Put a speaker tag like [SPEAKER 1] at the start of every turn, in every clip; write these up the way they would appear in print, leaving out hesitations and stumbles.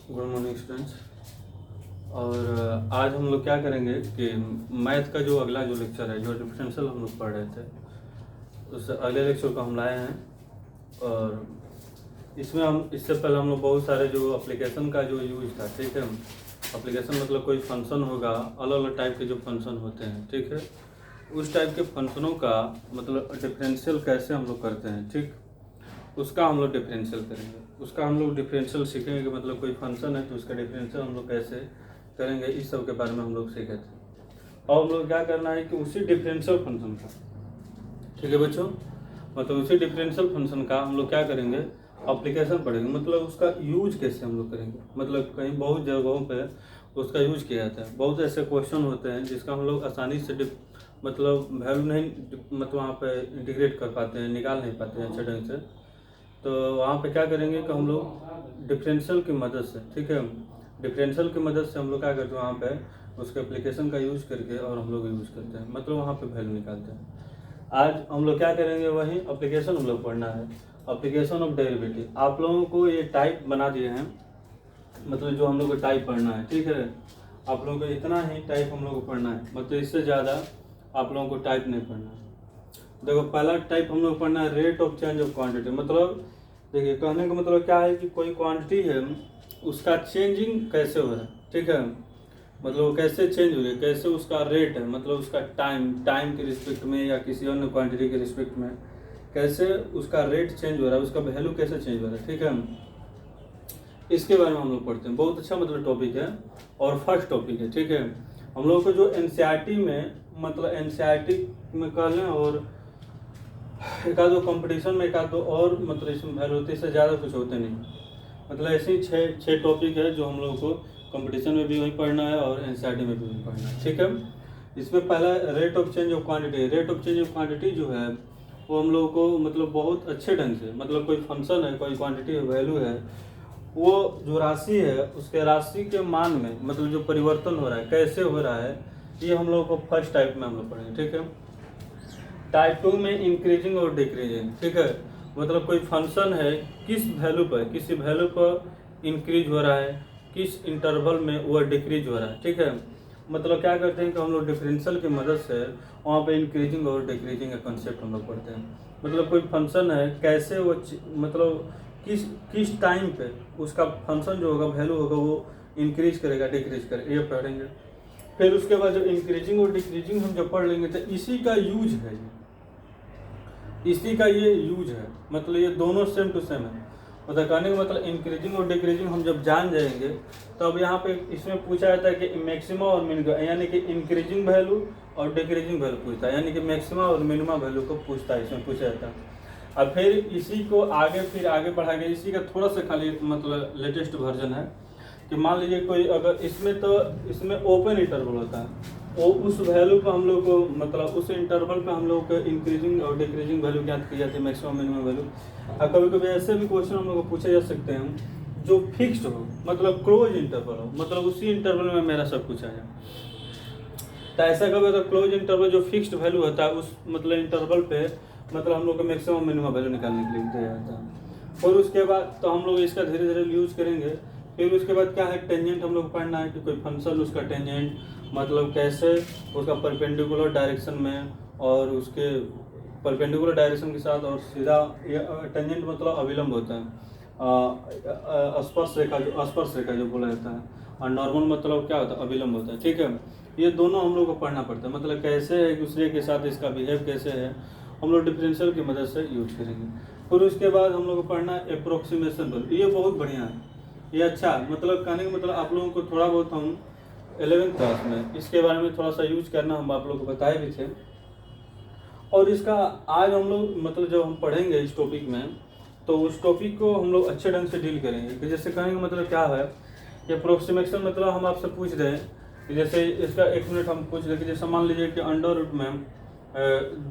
[SPEAKER 1] Good morning students. और आज हम लोग क्या करेंगे कि मैथ का जो अगला जो लेक्चर है, जो डिफरेंशियल हम लोग पढ़ रहे थे, उस अगले लेक्चर को हम लाए हैं। और इसमें हम इससे पहले हम लोग बहुत सारे जो एप्लीकेशन का जो यूज था, ठीक है। एप्लीकेशन मतलब कोई फंक्शन होगा, अलग अलग टाइप के जो फंक्शन होते हैं, ठीक है। उस टाइप के फंक्शनों का मतलब डिफरेंशियल कैसे हम लोग करते हैं, ठीक, उसका हम लोग डिफरेंशियल करेंगे। उसका हम लोग डिफरेंशियल सीखेंगे कि मतलब कोई फंक्शन है तो उसका डिफरेंशियल हम लोग कैसे करेंगे, इस सब के बारे में हम लोग सीखे थे। और हम लोग क्या करना है कि उसी डिफरेंशियल फंक्शन का, ठीक है बच्चों, मतलब उसी डिफरेंशियल फंक्शन का हम लोग क्या करेंगे, एप्लीकेशन पढ़ेंगे। मतलब उसका यूज कैसे हम लोग करेंगे, मतलब कहीं बहुत जगहों पे उसका यूज किया जाता है। बहुत ऐसे क्वेश्चन होते हैं जिसका हम लोग आसानी से मतलब वैल्यू नहीं, मतलब वहाँ पे इंटीग्रेट कर पाते हैं, निकाल नहीं पाते हैं अच्छे ढंग से। तो वहाँ पे क्या करेंगे कि हम लोग डिफरेंशियल की मदद से, ठीक है, डिफरेंशियल की मदद से हम लोग क्या करते हैं, वहाँ पे उसके एप्लीकेशन का यूज करके और हम लोग यूज करते हैं, मतलब वहाँ पे वैल्यू निकालते हैं। आज हम लोग क्या करेंगे, वही एप्लीकेशन हम लोग पढ़ना है, एप्लीकेशन ऑफ डेरिवेटिव। आप लोगों को ये टाइप बना दिए हैं, मतलब जो हम लोग को टाइप पढ़ना है, ठीक है। आप लोगों को इतना ही टाइप हम लोग को पढ़ना है, मतलब इससे ज़्यादा आप लोगों को टाइप नहीं पढ़ना है। देखो पहला टाइप हम लोग पढ़ना है rate of change of quantity. मतलब देखिए कहने का मतलब क्या है कि कोई क्वांटिटी है, उसका चेंजिंग कैसे हो रहा है, ठीक है, मतलब वो कैसे चेंज हो रही है, कैसे उसका रेट है, मतलब उसका टाइम के रिस्पेक्ट में या किसी अन्य क्वांटिटी के रिस्पेक्ट में कैसे उसका रेट चेंज हो रहा है, उसका वैल्यू कैसे चेंज हो रहा है, ठीक है। इसके बारे में हम लोग पढ़ते हैं। बहुत अच्छा मतलब टॉपिक है और फर्स्ट टॉपिक है, ठीक है। हम लोग को जो एनसीईआरटी में, मतलब एनसीईआरटी में कह लें और एक आध दो कंपटीशन में एक आध दो और मतलब इसमें वैल्यू होती है, इससे ज़्यादा कुछ होते नहीं। मतलब ऐसे ही छः टॉपिक है जो हम लोगों को कंपटीशन में भी वही पढ़ना है और एनसीईआरटी में भी वही पढ़ना है, ठीक है। इसमें पहला rate of change of quantity. Rate of change of quantity जो है वो हम लोगों को मतलब बहुत अच्छे ढंग से, मतलब कोई फंक्शन है, कोई क्वांटिटी वैल्यू है, वो जो राशि है उसके राशि के मान में मतलब जो परिवर्तन हो रहा है, कैसे हो रहा है, ये हम लोगों को फर्स्ट टाइप में हम लोग पढ़ेंगे, ठीक है। टाइप 2 में इंक्रीजिंग और डिक्रीजिंग, ठीक है। मतलब कोई फंक्शन है, किस वैल्यू पर, किसी वैल्यू पर इंक्रीज हो रहा है, किस इंटरवल में वो डिक्रीज हो रहा है, ठीक है। मतलब क्या करते हैं कि हम लोग डिफरेंशियल की मदद से वहाँ पे इंक्रीजिंग और डिक्रीजिंग का कंसेप्ट हम लोग पढ़ते हैं। मतलब कोई फंक्शन है, कैसे वो मतलब किस किस टाइम पे उसका फंक्शन जो होगा, वैल्यू होगा, वो इंक्रीज करेगा, डिक्रीज करेगा, ये पढ़ेंगे। फिर उसके बाद जो इंक्रीजिंग और डिक्रीजिंग हम जब पढ़ लेंगे तो इसी का यूज है, इसी का ये यूज है, मतलब ये दोनों सेम टू सेम है। मतलब कहने का मतलब इंक्रीजिंग और डिक्रीजिंग हम जब जान जाएंगे तो अब यहाँ पे इसमें पूछा जाता है कि मैक्सिमम और मिनिमम, यानी कि इंक्रीजिंग वैल्यू और डिक्रीजिंग वैल्यू पूछता है, यानी कि मैक्सिमम और मिनिमम वैल्यू को पूछता है, इसमें पूछा जाता है। अब फिर इसी को आगे फिर आगे बढ़ा के इसी का थोड़ा सा खाली मतलब लेटेस्ट वर्जन है कि मान लीजिए कोई अगर इसमें, तो इसमें ओपन इंटरवल होता है, वो उस वैल्यू को हम लोग को मतलब उस इंटरवल पे हम लोग को इंक्रीजिंग और डिक्रीजिंग वैल्यू ज्ञात की जाती है, मैक्सिमम मिनिमम वैल्यू। और कभी कभी ऐसे भी क्वेश्चन हम लोग को पूछे जा सकते हैं जो फिक्स्ड हो, मतलब क्लोज इंटरवल हो, मतलब उसी इंटरवल में मेरा सब कुछ आ जाए। तो ऐसा कभी तो क्लोज इंटरवल जो फिक्स्ड वैल्यू होता है उस मतलब इंटरवल पे मतलब हम लोग को मैक्सिमम मिनिमम वैल्यू निकालने के लिए दिया जाता है। और उसके बाद तो हम लोग इसका धीरे धीरे यूज करेंगे। फिर उसके बाद क्या है, टेंजेंट हम लोग पढ़ना है कि कोई फंक्शन उसका टेंजेंट मतलब कैसे उसका परपेंडिकुलर डायरेक्शन में और उसके परपेंडिकुलर डायरेक्शन के साथ और सीधा, टेंजेंट मतलब अविलंब होता है, स्पर्श रेखा जो बोला जाता है, और नॉर्मल मतलब क्या होता है, अविलंब होता है, ठीक है। ये दोनों हम लोग को पढ़ना पड़ता है, मतलब कैसे एक दूसरे के साथ इसका बिहेव कैसे है, हम लोग डिफरेंशियल की मदद से यूज करेंगे। फिर उसके बाद हम लोग को पढ़ना है अप्रोक्सीमेशन रूल। ये बहुत बढ़िया है, ये अच्छा, मतलब कहने का मतलब आप लोगों को थोड़ा बहुत हम 11th क्लास में इसके बारे में थोड़ा सा यूज करना हम आप लोगों को बताए भी थे। और इसका आज हम लोग मतलब जब हम पढ़ेंगे इस टॉपिक में तो उस टॉपिक को हम लोग अच्छे ढंग से डील करेंगे कि जैसे कहने का मतलब क्या है कि अप्रोक्सीमेशन मतलब हम आपसे पूछ रहे हैं कि जैसे इसका 1 मिनट हम पूछ रहे कि जैसे मान लीजिए कि अंडर रूट में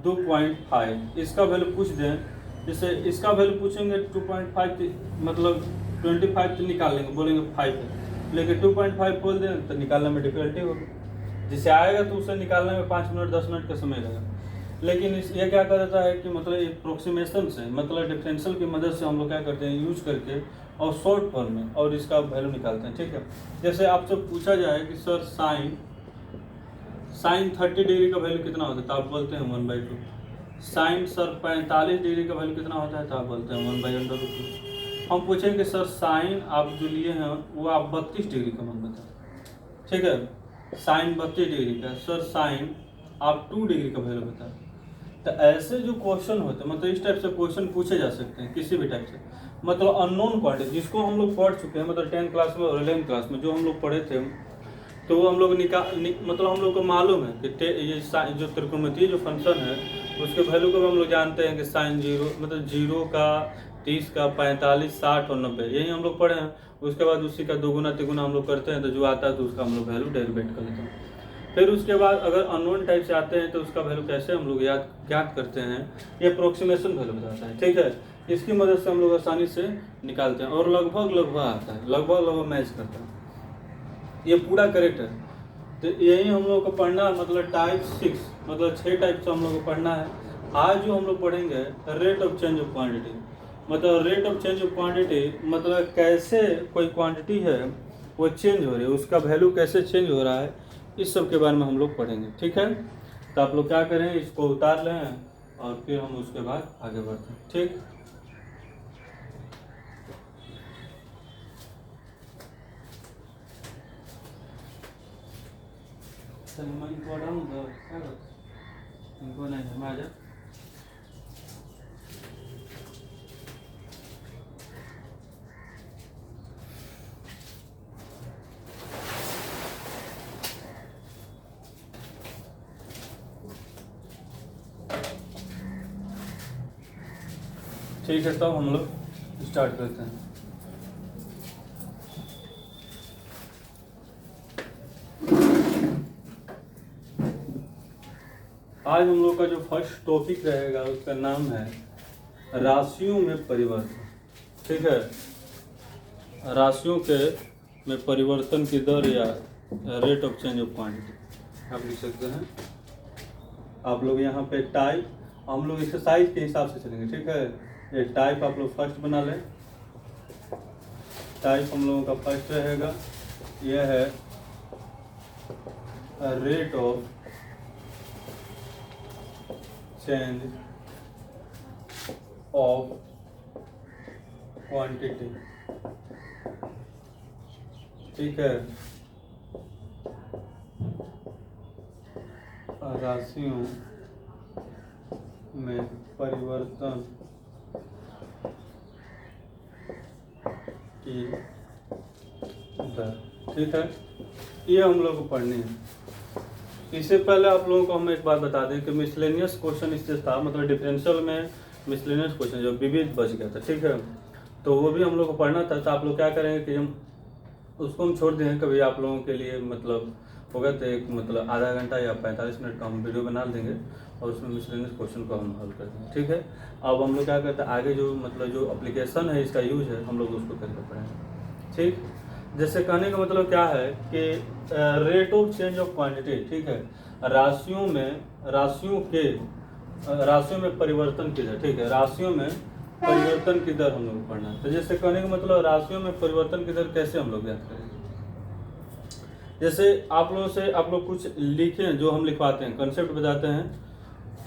[SPEAKER 1] 2.5 इसका वैल्यू पूछ दें, जैसे इसका वैल्यू पूछेंगे 2.5 मतलब 25 तो निकाल लेंगे, बोलेंगे 5 है, लेकिन 2.5 बोल दें तो निकालने में डिफिकल्टी होगी। जिसे आएगा तो उसे निकालने में 5 मिनट 10 मिनट का समय लगेगा। लेकिन ये क्या करता है कि मतलब अप्रोक्सीमेशन से मतलब डिफरेंशियल की मदद से हम लोग क्या करते हैं, यूज करके और शॉर्ट फॉर्म में, और इसका वैल्यू निकालते हैं। ठीक है, जैसे आपसे पूछा जाए कि सर साइन 30 डिग्री का वैल्यू कितना होता है, तो आप बोलते हैं 1/2। साइन सर 45 डिग्री का वैल्यू कितना होता है, तो आप बोलते हैं 1/√2। हम पूछेंगे कि सर साइन आप जो लिए हैं वो आप 32 डिग्री का मान बताएं। ठीक है, साइन 32 डिग्री का, सर साइन आप 2 डिग्री का वैल्यू बताएं। तो ऐसे जो क्वेश्चन होते हैं, मतलब इस टाइप से क्वेश्चन पूछे जा सकते हैं किसी भी टाइप से, मतलब अननोन क्वांटिटी जिसको हम लोग पढ़ चुके हैं, मतलब 10th क्लास में और 11th क्लास में जो हम लोग पढ़े थे, तो वो हम लोग मतलब हम लोग को मालूम है कि ये जो त्रिकोणमितीय जो फंक्शन है उसके वैल्यू को हम लोग जानते हैं कि साइन 0 मतलब 0 का, 30 का, 45, 60 और 90, यही हम लोग पढ़े हैं। उसके बाद उसी का दोगुना तिगुना हम लोग करते हैं, तो जो आता है तो उसका हम लोग वैल्यू डेरिवेट कर लेते हैं। फिर उसके बाद अगर अननोन टाइप से आते हैं तो उसका वैल्यू कैसे हम लोग ज्ञात करते हैं, ये अप्रोक्सीमेशन वैल्यू बताता है। ठीक है, इसकी मदद से हम लोग आसानी से निकालते हैं और लगभग आता है, लगभग मैच करता है, ये पूरा करेक्ट है। तो यही हम लोग को पढ़ना, मतलब टाइप 6, मतलब 6 टाइप से हम लोग को पढ़ना है। आज जो हम लोग पढ़ेंगे rate of change of quantity, मतलब rate of change of quantity मतलब कैसे कोई क्वांटिटी है वो चेंज हो रही है, उसका वैल्यू कैसे चेंज हो रहा है, इस सब के बारे में हम लोग पढ़ेंगे। ठीक है, तो आप लोग क्या करें, इसको उतार लें और फिर हम उसके बाद आगे बढ़ते हैं। ठीक, इनको हटाऊँ इनको नहीं है, आ जा। ठीक है, तब हम लोग स्टार्ट करते हैं। आज हम लोग का जो फर्स्ट टॉपिक रहेगा उसका नाम है राशियों में परिवर्तन। ठीक है, राशियों के में परिवर्तन की दर या rate of change of quantity आप लिख सकते हैं। आप लोग यहाँ पे टाइप, हम लोग इसके साइज के हिसाब से चलेंगे। ठीक है, ये टाइप आप लोग फर्स्ट बना लें। टाइप हम लोगों का फर्स्ट रहेगा, यह है rate of change of quantity. ठीक है, राशियों में परिवर्तन की दर। ठीक है, ये हम लोग को पढ़नी है। इससे पहले आप लोगों को हम एक बात बता दें कि मिसलेनियस क्वेश्चन इससे था, मतलब डिफरेंशियल में मिसलेनियस क्वेश्चन जो विविध बच गया था। ठीक है, तो वो भी हम लोग को पढ़ना था। तो आप लोग क्या करेंगे कि हम उसको हम छोड़ देंगे, कभी आप लोगों के लिए मतलब होगा तो एक मतलब आधा घंटा या 45 मिनट का हम वीडियो बना देंगे और उसमें मिसलेनियस क्वेश्चन को हम हल कर देंगे। ठीक है, अब हम लोग क्या करते हैं, आगे जो मतलब जो एप्लीकेशन है इसका यूज है हम लोग उसको करके पढ़ेंगे। ठीक, जैसे कहने का मतलब क्या है कि rate of change of quantity. ठीक है, राशियों में परिवर्तन की दर। ठीक है, राशियों में परिवर्तन की दर हम लोग पढ़ना है। तो जैसे कहने का मतलब राशियों में परिवर्तन की दर कैसे हम लोग ज्ञात करेंगे, जैसे आप लोग कुछ लिखें, जो हम लिखवाते हैं कंसेप्ट बताते हैं।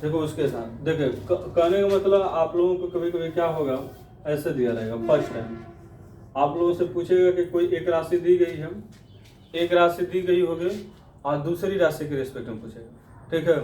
[SPEAKER 1] देखो उसके साथ देखिए कहने का मतलब आप लोगों को कभी कभी क्या होगा, ऐसे दिया रहेगा। फर्स्ट टाइम आप लोगों से पूछेगा कि कोई एक राशि दी गई है, एक राशि दी गई होगी और दूसरी राशि के रिस्पेक्ट में पूछेगा। ठीक है,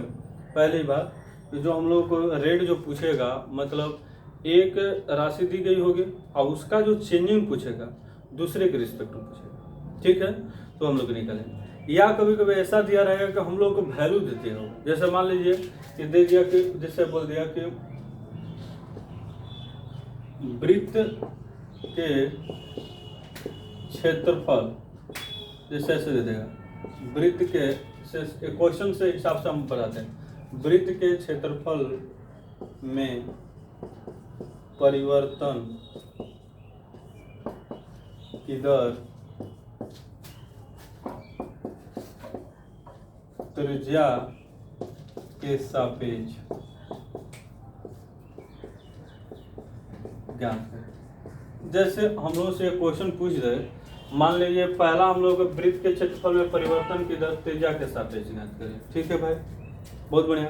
[SPEAKER 1] पहली बात जो हम लोग को रेट जो पूछेगा, मतलब एक राशि दी गई होगी और उसका जो चेंजिंग पूछेगा दूसरे के रिस्पेक्ट में पूछेगा। ठीक है, तो हम लोग निकालेंगे। या कभी कभी ऐसा दिया रहेगा कि हम लोग को वैल्यू देते हो, जैसे मान लीजिए कि दे दिया कि जैसे बोल दिया कि वृत्त के क्षेत्रफल, जैसे ऐसे दे देगा वृत्त के क्वेश्चन से हिसाब से हम बताते हैं, वृत्त के क्षेत्रफल में परिवर्तन की दर त्रिज्या के सापेक्ष ज्ञात है। जैसे हम लोग से क्वेश्चन पूछ रहे, मान लीजिए पहला हम लोग वृत्त के क्षेत्रफल में परिवर्तन की दर त्रिज्या के सापेक्ष ज्ञात करें। ठीक है भाई, बहुत बढ़िया।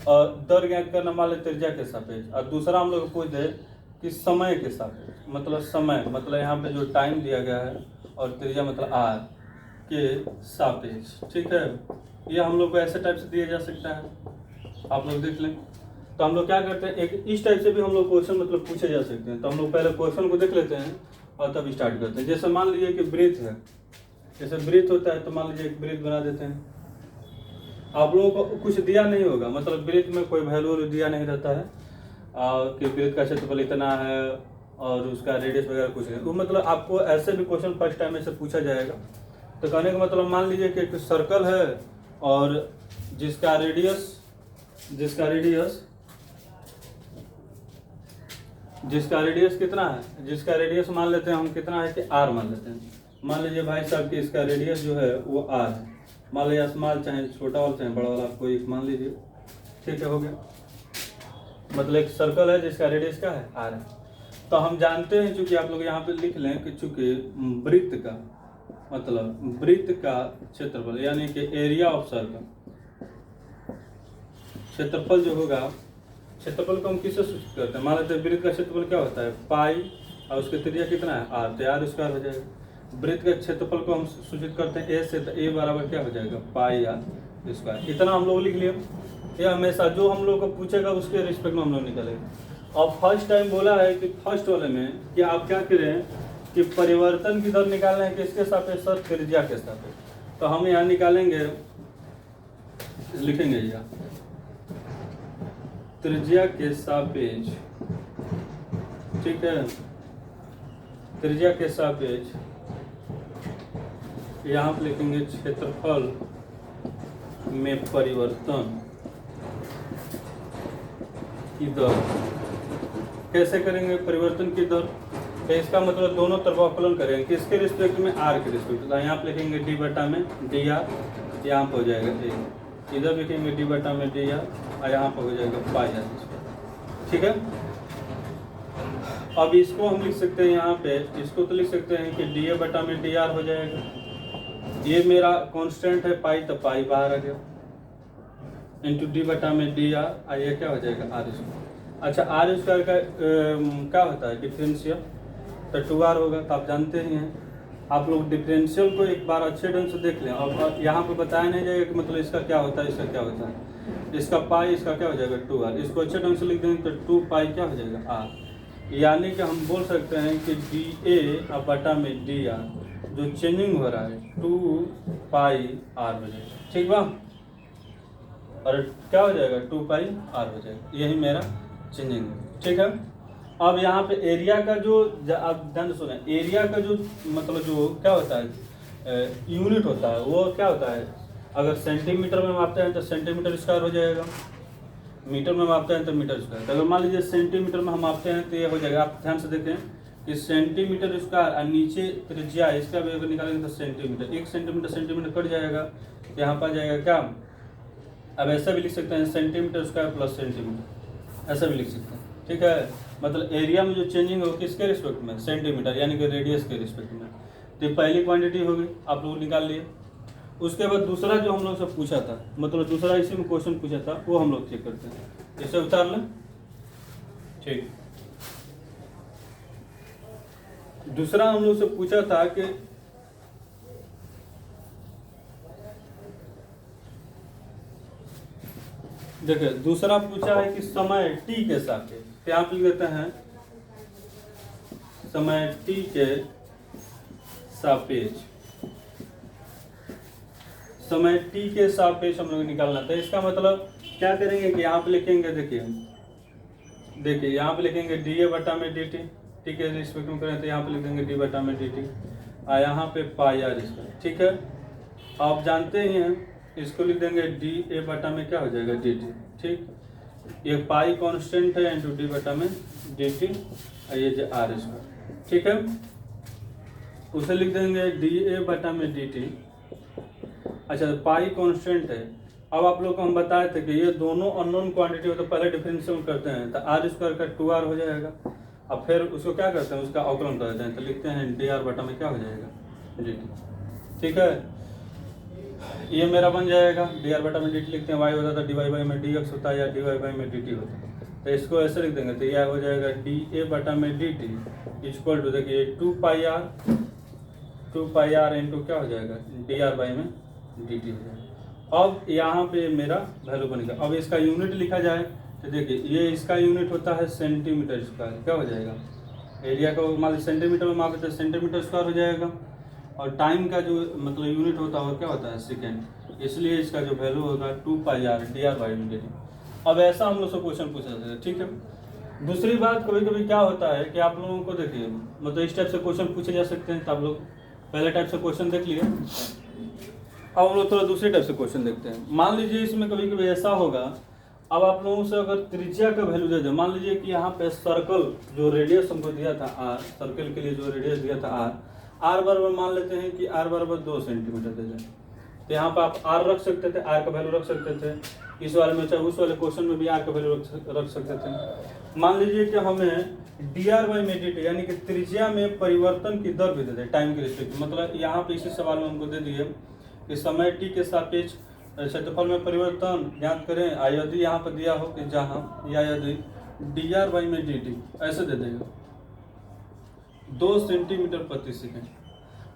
[SPEAKER 1] और दर ज्ञात करना मान लीजिए त्रिज्या के सापेक्ष, और दूसरा हम लोग पूछ दे कि समय के सापेक्ष, मतलब समय मतलब यहाँ पे जो टाइम दिया गया है और त्रिज्या मतलब आर के सापेक्ष। ठीक है, ये हम लोग को ऐसे टाइप से दिया जा सकता है, आप लोग देख लें। तो हम लोग क्या करते हैं, एक इस टाइप से भी हम लोग क्वेश्चन मतलब पूछे जा सकते हैं। तो हम लोग पहले क्वेश्चन को देख लेते हैं और तब स्टार्ट करते हैं। जैसे मान लीजिए कि वृत्त है, जैसे वृत्त होता है तो मान लीजिए एक वृत्त बना देते हैं। आप लोगों को कुछ दिया नहीं होगा, मतलब वृत्त में कोई वैल्यू दिया नहीं रहता है कि वृत्त का क्षेत्रफल इतना है और उसका रेडियस वगैरह कुछ नहीं। तो मतलब आपको ऐसे भी क्वेश्चन फर्स्ट टाइम में से पूछा जाएगा। तो कहने का मतलब मान लीजिए कि एक सर्कल है और जिसका रेडियस कितना है, जिसका रेडियस मान लेते हैं हम कितना है कि आर मान लेते हैं। मान लीजिए भाई साहब कि इसका रेडियस जो है वो आर है। मान लीजिए स्मॉल चाहे छोटा वाला चाहे बड़ा वाला कोई मान लीजिए। ठीक है, हो गया। मतलब एक सर्कल है जिसका रेडियस क्या है, आर है। तो हम जानते हैं, चूंकि आप लोग यहाँ पे लिख लें कि चूंकि वृत्त का मतलब वृत्त का क्षेत्रफल यानी कि एरिया ऑफ सर्कल, क्षेत्रफल जो होगा, क्षेत्रफल को हम किससे सूचित करते हैं। मान लेते हैं वृत्त का क्षेत्रफल क्या होता है, पाई, और उसकी त्रिज्या कितना है, आर, तो आर स्क्वायर हो जाएगा। वृत्त के क्षेत्रफल को हम सूचित करते हैं ए से, तो ए बराबर क्या हो जाएगा, पाई आर स्क्वायर। इतना हम लोग लिख लिए। ये हमेशा जो हम लोग को पूछेगा उसके रिस्पेक्ट में हम लोग निकालेंगे। और फर्स्ट टाइम बोला है कि फर्स्ट वाले में कि आप क्या करें कि परिवर्तन की दर निकालना है किसके सापेक्ष, सर, त्रिज्या के सापेक्ष। तो हम यहाँ निकालेंगे, लिखेंगे यहाँ त्रिज्या के सापेक्ष। ठीक है, त्रिज्या के सापेक्ष यहाँ पे लिखेंगे क्षेत्रफल में परिवर्तन की दर। कैसे करेंगे परिवर्तन की दर, तो इसका मतलब दोनों तरफ अवकलन करेंगे, किसके रिस्पेक्ट में, आर के रिस्पेक्ट। तो यहाँ पे लिखेंगे डी बटा में डी आर, यहाँ पे हो जाएगा ए, इधर लिखेंगे डी बटा में डी आर और यहाँ पे हो जाएगा पाई आर। ठीक है, अब इसको हम लिख सकते हैं यहाँ पे, इसको तो लिख सकते हैं कि डी ए बटा में डी आर हो जाएगा। ये मेरा कांस्टेंट है पाई, तो पाई बाहर आ गया, इंटू डी बटा में डी आर, और ये क्या हो जाएगा, आर स्क्वायर। अच्छा, आर स्क्वायर का क्या होता है, डिफरेंशियल, तो 2r होगा। तो आप जानते ही हैं, आप लोग डिफरेंशियल को एक बार अच्छे ढंग से देख लें। और यहाँ पे बताया नहीं जाएगा कि मतलब इसका क्या होता है, इसका क्या होता है। इसका पाई, इसका क्या हो जाएगा 2r। इसको अच्छे ढंग से लिख देंगे तो 2 पाई क्या हो जाएगा, r। यानी कि हम बोल सकते हैं कि डी ए बटा में डी आर जो चेंजिंग हो रहा है 2 पाई आर हो जाएगा। ठीक बा, और क्या हो जाएगा, 2 पाई आर हो जाएगा, यही मेरा चेंजिंग है। ठीक है, अब यहाँ पे एरिया का जो आप ध्यान सुने, एरिया का जो मतलब जो क्या होता है यूनिट होता है, वो क्या होता है, अगर सेंटीमीटर में मापते हैं तो सेंटीमीटर स्क्वायर हो जाएगा, मीटर में मापते हैं तो मीटर स्क्वायर। तो अगर मान लीजिए सेंटीमीटर में हम मापते हैं तो ये हो जाएगा, आप ध्यान से देखें कि सेंटीमीटर स्क्वायर और नीचे त्रिज्या, इसका भी अगर निकालेंगे तो सेंटीमीटर, 1 सेंटीमीटर कट जाएगा, यहाँ पर जाएगा क्या। अब ऐसा भी लिख सकते हैं सेंटीमीटर स्क्वायर प्लस सेंटीमीटर, ऐसा भी लिख सकते हैं। ठीक है, मतलब एरिया में जो चेंजिंग हो किसके रिस्पेक्ट में, सेंटीमीटर, यानी कि रेडियस के रिस्पेक्ट में। तो पहली क्वांटिटी होगी, आप लोग निकाल लिए। उसके बाद दूसरा जो हम लोग से पूछा था, मतलब दूसरा इसी में क्वेश्चन पूछा था, वो हम लोग चेक करते हैं। इसे उतार लें। ठीक, दूसरा हम लोग से पूछा था कि देखिए, दूसरा पूछा है कि समय t के सापेक्ष, क्या आप लिख देते हैं, समय t के सापेक्ष, समय t के सापेक्ष हम लोग निकालना था। इसका मतलब क्या करेंगे कि यहाँ पे लिखेंगे, देखिए यहाँ पे लिखेंगे डी ए बटा में डी टी, टी के रिस्पेक्ट में करें तो यहाँ पे लिखेंगे डी बटा में डी टी, और यहाँ पे पाई आर स्क्वायर। ठीक है, आप जानते ही हैं, इसको लिख देंगे डी ए बटा में क्या हो जाएगा, डी टी। ठीक, ये पाई कांस्टेंट है इंटू डी बटा में डी टी, और ये जो आर स्क्वायर। ठीक है, उसे लिख देंगे डी ए बटा में डी टी। अच्छा, पाई कांस्टेंट है। अब आप लोग को हम बताए थे कि ये दोनों अननोन क्वांटिटी हो तो पहले डिफरेंशियल करते हैं, तो आर स्क्वायर का 2r हो जाएगा, अब फिर उसको क्या करते हैं, उसका अवकलन कर देते हैं, तो लिखते हैं डी आर बटा में क्या हो जाएगा डी टी। ठीक है, ये मेरा बन जाएगा डी आर बटा में डी टी लिखते हैं, वाई होता था डी वाई बाई में डी एक्स होता है या डी वाई बाई में डी टी होता है, तो इसको ऐसे लिख देंगे, तो यह हो जाएगा डी ए बटा में डी टी इक्वल टू देखिए 2 पाई आर इंटू क्या हो जाएगा डी आर बाई में डी टी हो जाएगा। अब यहाँ पे मेरा वैल्यू बनेगा। अब इसका यूनिट लिखा जाए तो देखिए ये इसका यूनिट होता है सेंटीमीटर स्क्वायर, क्या हो जाएगा एरिया का मान लीजिए सेंटीमीटर में मापते हैं सेंटीमीटर स्क्वायर हो जाएगा, और टाइम का जो मतलब यूनिट होता है वो क्या होता है सेकेंड, इसलिए इसका जो वैल्यू होगा 2 pi R D R by में डी टी। अब ऐसा हम लोग से क्वेश्चन पूछा जाता है। ठीक है, दूसरी बात कभी कभी क्या होता है कि आप लोगों को देखिए मतलब इस टाइप से क्वेश्चन पूछे जा सकते हैं, तो आप लोग पहले टाइप से क्वेश्चन देख लिए, अब हम लोग थोड़ा दूसरे टाइप से क्वेश्चन देखते हैं। मान लीजिए इसमें कभी कभी ऐसा होगा, अब आप लोगों से अगर त्रिज्या का वैल्यू दे दे, मान लीजिए कि यहाँ पे सर्कल जो रेडियस हमको दिया था आर, सर्कल के लिए जो रेडियस दिया था आर बराबर मान लेते हैं कि आर बराबर 2 सेंटीमीटर दे जाए, तो यहाँ पर आप आर रख सकते थे, आर का वैल्यू रख सकते थे, इस वाले में चाहे उस वाले क्वेश्चन में भी आर का वैल्यू रख सकते थे। मान लीजिए कि हमें डी आर बाई में डी टी यानी कि त्रिज्या में परिवर्तन की दर भी दे दे टाइम के रिस्पेक्ट, मतलब यहाँ पे इसी सवाल में हमको दे दिए कि समय टी के सापेक्ष क्षेत्रफल में परिवर्तन ज्ञात करें, यदि यहाँ पर दिया हो कि जहाँ या यदि डी आर बाई में डी टी ऐसे दे देगा 2 सेंटीमीटर प्रति सेकंड,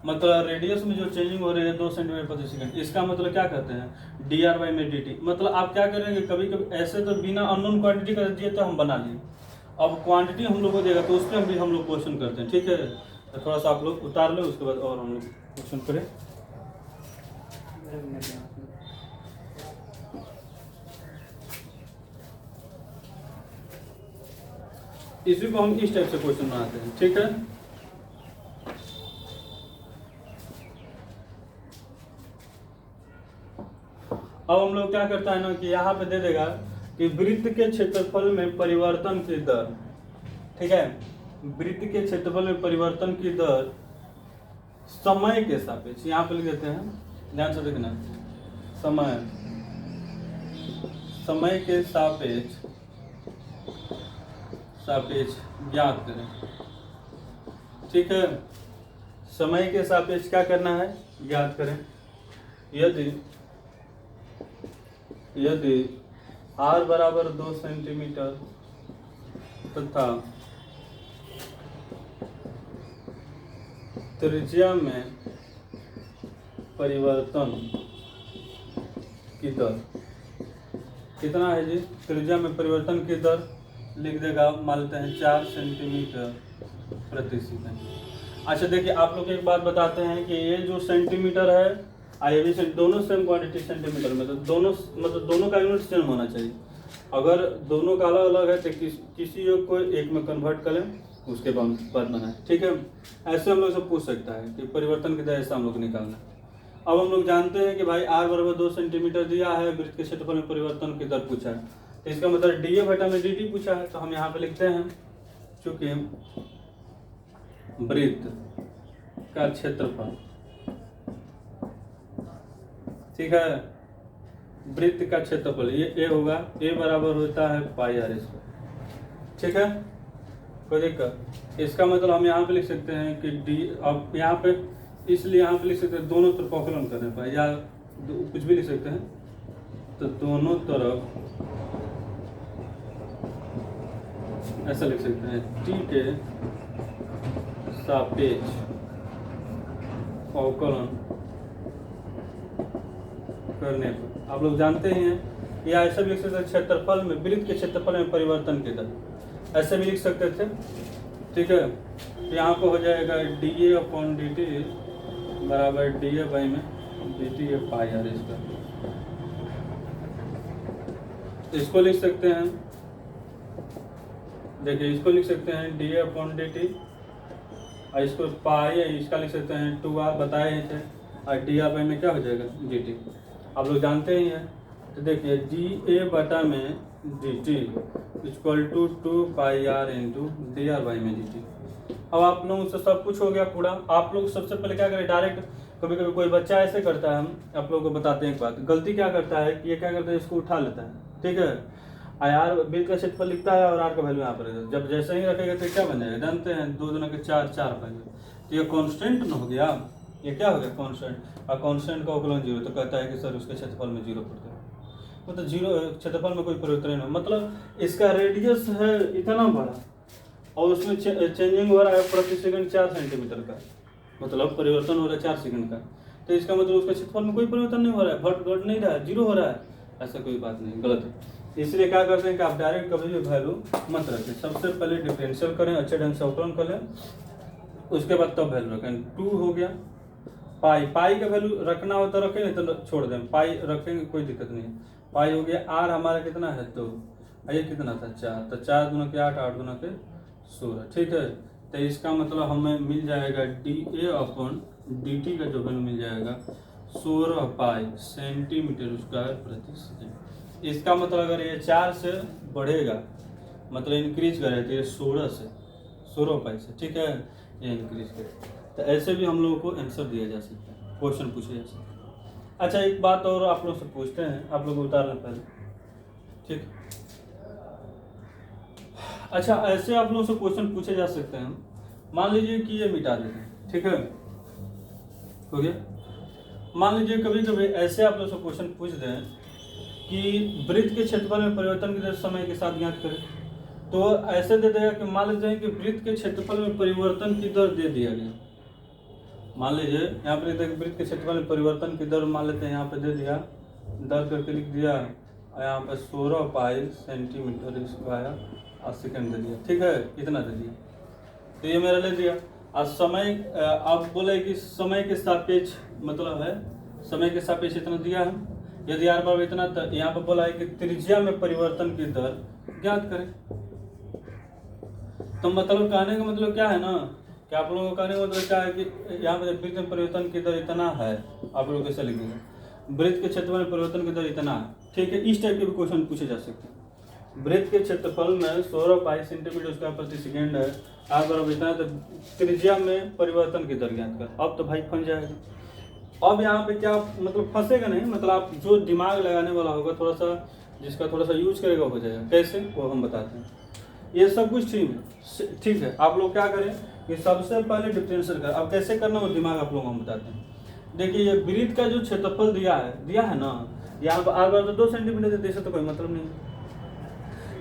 [SPEAKER 1] मतलब रेडियस में जो चेंजिंग हो रही है 2 सेंटीमीटर प्रति सेकंड, इसका मतलब क्या कहते हैं डी आर बाई में डी टी। मतलब आप क्या करेंगे, कभी कभी ऐसे तो बिना अननोन क्वांटिटी का दिए तो हम बना लिए, अब क्वांटिटी हम लोग को देगा तो उस पर भी हम लोग क्वेश्चन करते हैं। ठीक है, तो थोड़ा सा आप लोग उतार ले, उसके बाद और हम लोग क्वेश्चन करें। इसी को हम इस टाइप से क्वेश्चन बनाते हैं। ठीक है, अब हम लोग क्या करता है ना कि यहाँ पे दे देगा कि वृत्त के क्षेत्रफल में परिवर्तन की दर, ठीक है, वृत्त के क्षेत्रफल में परिवर्तन की दर समय के सापेक्ष, यहाँ पे लिख देते हैं, ध्यान से देखना, समय के सापेक्ष ज्ञात करें। ठीक है, समय के सापेक्ष क्या करना है, ज्ञात करें। यदि r बराबर 2 सेंटीमीटर तथा त्रिज्या में परिवर्तन की दर कितना है जी, त्रिज्या में परिवर्तन की दर लिख देगा, मान लेते हैं 4 सेंटीमीटर प्रति सेकंड। अच्छा देखिए आप लोग एक बात बताते हैं कि ये जो सेंटीमीटर है ये भी दोनों सेम क्वांटिटी सेंटीमीटर में, तो दोनों का यूनिट सेम होना चाहिए। अगर दोनों का अलग अलग है तो किसी एक को एक में कन्वर्ट करें, उसके बाद बनाए। ठीक है, ऐसे हम लोग से पूछ सकता है कि परिवर्तन की दर ऐसा हम लोग निकालना। अब हम लोग जानते हैं कि भाई r बराबर 2 सेंटीमीटर दिया है, वृत्त के क्षेत्रफल में परिवर्तन की दर पूछा है, तो इसका मतलब डी ए बटा में डी टी पूछा है, तो हम यहाँ पे लिखते हैं चूंकि वृत्त का क्षेत्रफल, ठीक है, वृत्त का क्षेत्रफल ये ए होगा, ए बराबर होता है पाई आर स्क्वायर। ठीक है, कोई दिक्कत, इसका मतलब हम यहाँ पे लिख सकते हैं कि डी, अब यहाँ पे इसलिए यहाँ पे लिख सकते हैं दोनों तरफ अवकलन करने पर, या कुछ भी लिख सकते हैं, तो दोनों तरफ ऐसा लिख सकते हैं, टी के सापेक्ष अवकलन करने पर। आप लोग जानते ही हैं, या ऐसा भी लिख सकते हैं क्षेत्रफल में, वृत्त के क्षेत्रफल में परिवर्तन की दर, ऐसे भी लिख सकते थे। ठीक है, तो यहाँ पे हो जाएगा D A upon D T बराबर डी ए बाई में D T A pi R इसका, इसको लिख सकते हैं, देखिए इसको लिख सकते हैं D A upon D T, और इसको पाई इसका लिख सकते हैं 2r बताए थे, और डी आर बाई में क्या हो जाएगा डी टी, आप लोग जानते ही हैं। तो देखिए डी ए बटा में D T equal to 2 pi R into D R by में डी टी। अब आप लोगों से सब कुछ हो गया पूरा। आप लोग सबसे पहले क्या करें, डायरेक्ट कभी कभी कोई बच्चा ऐसे करता है, हम आप लोगों को बताते हैं एक बात, गलती क्या करता है कि ये क्या करता है, इसको उठा लेता है। ठीक है, आर वृत्त का क्षेत्रफल लिखता है और आर का वैल्यू यहाँ पर है। जब जैसे ही रखेगा तो क्या बन जाएगा, जानते हैं 2 दूना के 4, 4 पाएंगे, तो ये कॉन्स्टेंट न हो गया, ये क्या हो गया कॉन्स्टेंट। और कॉन्स्टेंट का अवकलन 0, तो कहता है कि सर उसके क्षेत्रफल में 0 पड़ गया, मतलब 0 क्षेत्रफल में कोई परिवर्तन नहीं, मतलब इसका रेडियस है इतना बड़ा और उसमें चेंजिंग हो रहा है प्रति सेकंड 4 सेंटीमीटर का, मतलब परिवर्तन हो रहा है 4 सेकंड का, तो इसका मतलब उसका क्षेत्रफल में कोई परिवर्तन नहीं हो रहा है, घट नहीं रहा है, 0 हो रहा है, ऐसा कोई बात नहीं, गलत है। इसलिए क्या करते हैं कि आप डायरेक्ट कभी भी वैल्यू मत रखें, सबसे पहले डिफरेंशियल करें, अच्छे ढंग से अवकलन कर लें, उसके बाद तब वैल्यू रखें। 2 हो गया, पाई का वैल्यू रखना हो तो रखें, नहीं तो छोड़ दें, पाई रखेंगे कोई दिक्कत नहीं है। पाई हो गया, आर हमारा कितना है 2, ये कितना था 4, तो 4 दूना के 8, 8 दूना के 16, ठीक है। तो इसका मतलब हमें मिल जाएगा dA/dt का जो वैल्यू मिल जाएगा 16 पाई सेंटीमीटर स्क्वायर प्रति सेकंड। इसका मतलब अगर ये 4 से बढ़ेगा, मतलब इंक्रीज करे तो ये 16 पाई से, ठीक है, ये इंक्रीज करे, तो ऐसे भी हम लोगों को आंसर दिया जा सकता है, क्वेश्चन पूछे जा सकते हैं। अच्छा, एक बात और आप लोग से पूछते हैं, आप लोग उतार लें पहले, ठीक। अच्छा, ऐसे आप लोग से क्वेश्चन पूछे जा सकते हैं, मान लीजिए कि ये मिटा देते हैं, ठीक है, हो गया। मान लीजिए कभी कभी ऐसे आप लोग से क्वेश्चन पूछ दें कि वृत्त के क्षेत्रफल में परिवर्तन की दर समय के साथ ज्ञात करें, तो ऐसे दे देगा कि मान लीजिए कि वृत्त के क्षेत्रफल में परिवर्तन की दर दे दिया गया, मान लीजिए यहाँ पर वृत्त के क्षेत्रफल में परिवर्तन की दर मान लेते हैं, यहाँ पे दे दिया, दर करके लिख दिया, और यहाँ पे 16 पाई सेंटीमीटर स्क्वायर सेकंड दे दिया, ठीक है, इतना दे दिया, तो ये मेरा ले दिया। आज समय आप बोले कि समय के सापेक्ष मतलब है, समय के सापेक्ष इतना दिया है, यदि आर बराबर इतना, तो यहाँ पर बोला है कि त्रिज्या में परिवर्तन की दर ज्ञात करें। तो मतलब कहने का मतलब क्या है ना, कि आप लोगों को कहने का मतलब क्या है कि यहाँ पर वृत्त में परिवर्तन की दर इतना है, आप लोग कैसे लिखेंगे, वृत्त के क्षेत्रफल में परिवर्तन की दर इतना है, ठीक है, इस टाइप के भी क्वेश्चन पूछे जा सकते हैं। वृत्त के क्षेत्रफल में 16 पाई सेंटीमीटर स्क्वायर प्रति सेकंड है, आर बराबर इतना है, तो त्रिज्या में परिवर्तन की दर ज्ञात कर। अब तो भाई फंस जाएगा। अब यहाँ पे क्या मतलब फंसेगा नहीं, मतलब आप जो दिमाग लगाने वाला होगा थोड़ा सा, जिसका थोड़ा सा यूज करेगा हो जाएगा। कैसे, वो हम बताते हैं। ये सब कुछ ठीक है, आप लोग क्या करें कि सबसे पहले डिफरेंशियल कर। अब कैसे करना वो दिमाग आप लोगों को हम बताते हैं। देखिए, ये वृत्त का जो क्षेत्रफल दिया है ना, यहाँ पर आर बराबर 2 सेंटीमीटर दे तो कोई मतलब नहीं।